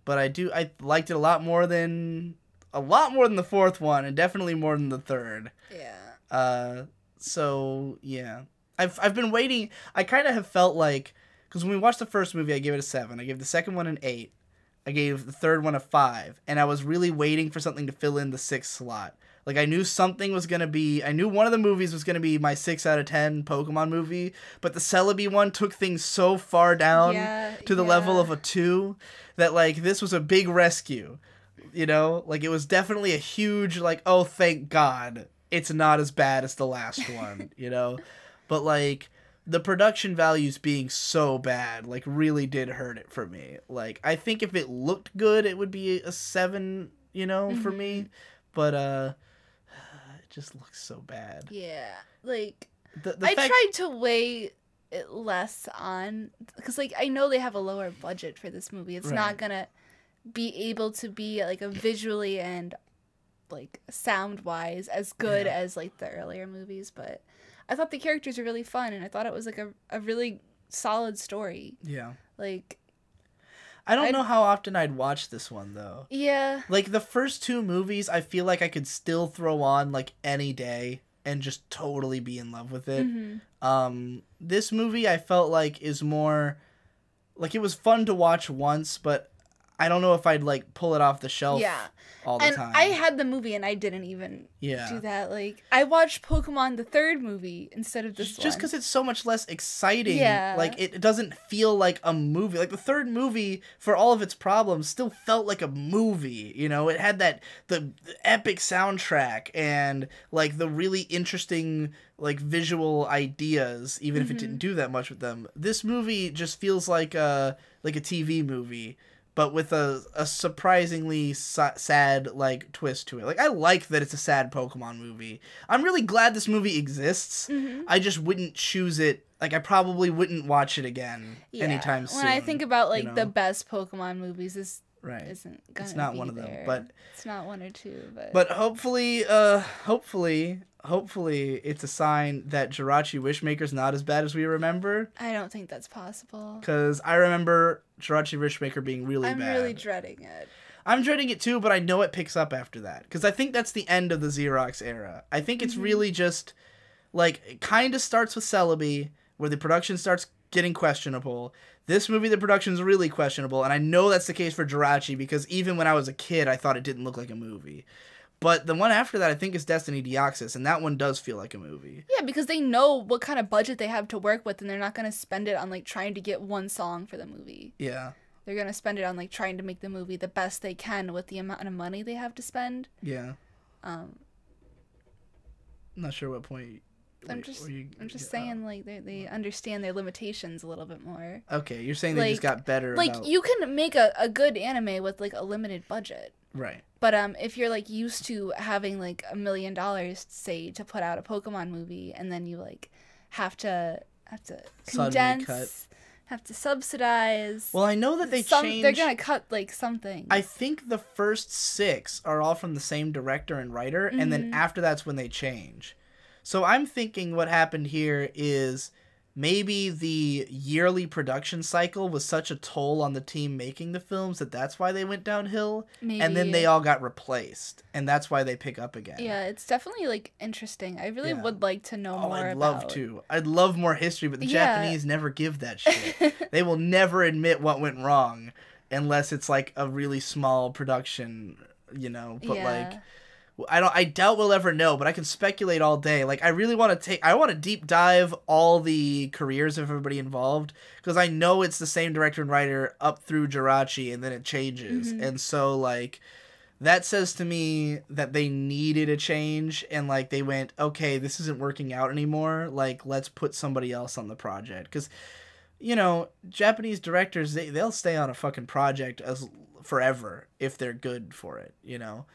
[SPEAKER 1] But I liked it a lot more than the fourth one, and definitely more than the third.
[SPEAKER 2] Yeah.
[SPEAKER 1] So, yeah. I've been waiting. I kind of have felt like... Because when we watched the first movie, I gave it a 7. I gave the second one an 8. I gave the third one a 5. And I was really waiting for something to fill in the 6th slot. Like, I knew something was going to be... I knew one of the movies was going to be my 6 out of 10 Pokemon movie. But the Celebi one took things so far down to the level of a 2 that, like, this was a big rescue. You know? Like, it was definitely a huge, like, oh, thank God it's not as bad as the last one, you know? But, like, the production values being so bad, like, really did hurt it for me. Like, I think if it looked good, it would be a 7, you know, for me. But, it just looks so bad.
[SPEAKER 2] Yeah. Like, I tried to weigh it less on, because, like, I know they have a lower budget for this movie. It's not gonna be able to be, like, a visually and, like, sound-wise as good as, like, the earlier movies, but I thought the characters were really fun, and I thought it was, like, a really solid story.
[SPEAKER 1] Yeah.
[SPEAKER 2] Like,
[SPEAKER 1] I don't know how often I'd watch this one, though.
[SPEAKER 2] Yeah.
[SPEAKER 1] Like, the first 2 movies, I feel like I could still throw on, like, any day and just totally be in love with it. Mm-hmm. This movie, I felt like, is more... Like, it was fun to watch once, but I don't know if I'd, like, pull it off the shelf all the time.
[SPEAKER 2] I had the movie and I didn't even do that. Like, I watched Pokemon the third movie instead of this one.
[SPEAKER 1] Just because it's so much less exciting. Yeah. Like, it doesn't feel like a movie. Like, the third movie, for all of its problems, still felt like a movie. You know, it had the epic soundtrack and, like, the really interesting, like, visual ideas, even if it didn't do that much with them. This movie just feels like a TV movie, but with a surprisingly sad, like, twist to it. Like, I like that it's a sad Pokemon movie. I'm really glad this movie exists. Mm-hmm. I just wouldn't choose it. Like, I probably wouldn't watch it again anytime soon.
[SPEAKER 2] When I think about, like, the best Pokemon movies, this
[SPEAKER 1] isn't gonna
[SPEAKER 2] it's
[SPEAKER 1] not
[SPEAKER 2] be
[SPEAKER 1] one of
[SPEAKER 2] there.
[SPEAKER 1] them. But
[SPEAKER 2] it's not one or two.
[SPEAKER 1] But hopefully it's a sign that Jirachi Wishmaker's not as bad as we remember.
[SPEAKER 2] I don't think that's possible.
[SPEAKER 1] Because I remember Jirachi Wishmaker being really bad.
[SPEAKER 2] I'm really dreading it.
[SPEAKER 1] I'm dreading it too, but I know it picks up after that. Because I think that's the end of the Xerox era. I think it's really just, like, it kind of starts with Celebi, where the production starts getting questionable. This movie, the production's really questionable, and I know that's the case for Jirachi, because even when I was a kid, I thought it didn't look like a movie. But the one after that, I think, is Destiny Deoxys, and that one does feel like a movie.
[SPEAKER 2] Yeah, because they know what kind of budget they have to work with, and they're not going to spend it on, like, trying to get one song for the movie.
[SPEAKER 1] Yeah.
[SPEAKER 2] They're going to spend it on, like, trying to make the movie the best they can with the amount of money they have to spend.
[SPEAKER 1] Yeah. I'm not sure what point...
[SPEAKER 2] I'm just saying, like, they understand their limitations a little bit more.
[SPEAKER 1] Okay, you're saying they just got better.
[SPEAKER 2] Like, you can make a good anime with, like, a limited budget.
[SPEAKER 1] Right.
[SPEAKER 2] But if you're, like, used to having, like, $1 million, say, to put out a Pokemon movie, and then you, like, have to condense, have to subsidize.
[SPEAKER 1] Well, I know that they're
[SPEAKER 2] gonna cut, like, something.
[SPEAKER 1] I think the first 6 are all from the same director and writer, and then after that's when they change. So I'm thinking what happened here is maybe the yearly production cycle was such a toll on the team making the films that's why they went downhill. Maybe. And then they all got replaced, and that's why they pick up again.
[SPEAKER 2] Yeah, it's definitely, like, interesting. I really would like to know more
[SPEAKER 1] I'd
[SPEAKER 2] about...
[SPEAKER 1] love to. I'd love more history, but the Japanese never give that shit. They will never admit what went wrong unless it's, like, a really small production, you know, but, like... I doubt we'll ever know, but I can speculate all day. Like, I want to deep dive all the careers of everybody involved, because I know it's the same director and writer up through Jirachi, and then it changes. And so, like, that says to me that they needed a change, and, like, they went, okay, this isn't working out anymore. Like, let's put somebody else on the project. Because, you know, Japanese directors, they'll stay on a fucking project as forever if they're good for it, you know?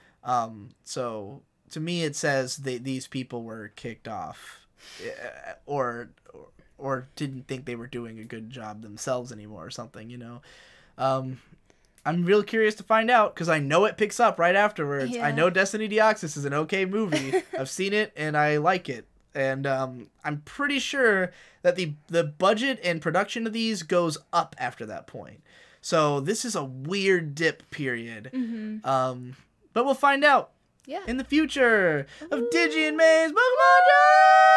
[SPEAKER 1] So to me, it says these people were kicked off, or didn't think they were doing a good job themselves anymore or something, you know? I'm real curious to find out, because I know it picks up right afterwards. Yeah. I know Destiny Deoxys is an okay movie. I've seen it and I like it. And I'm pretty sure that the budget and production of these goes up after that point. So this is a weird dip period. But we'll find out in the future of Digi and May's Pokemon Drive!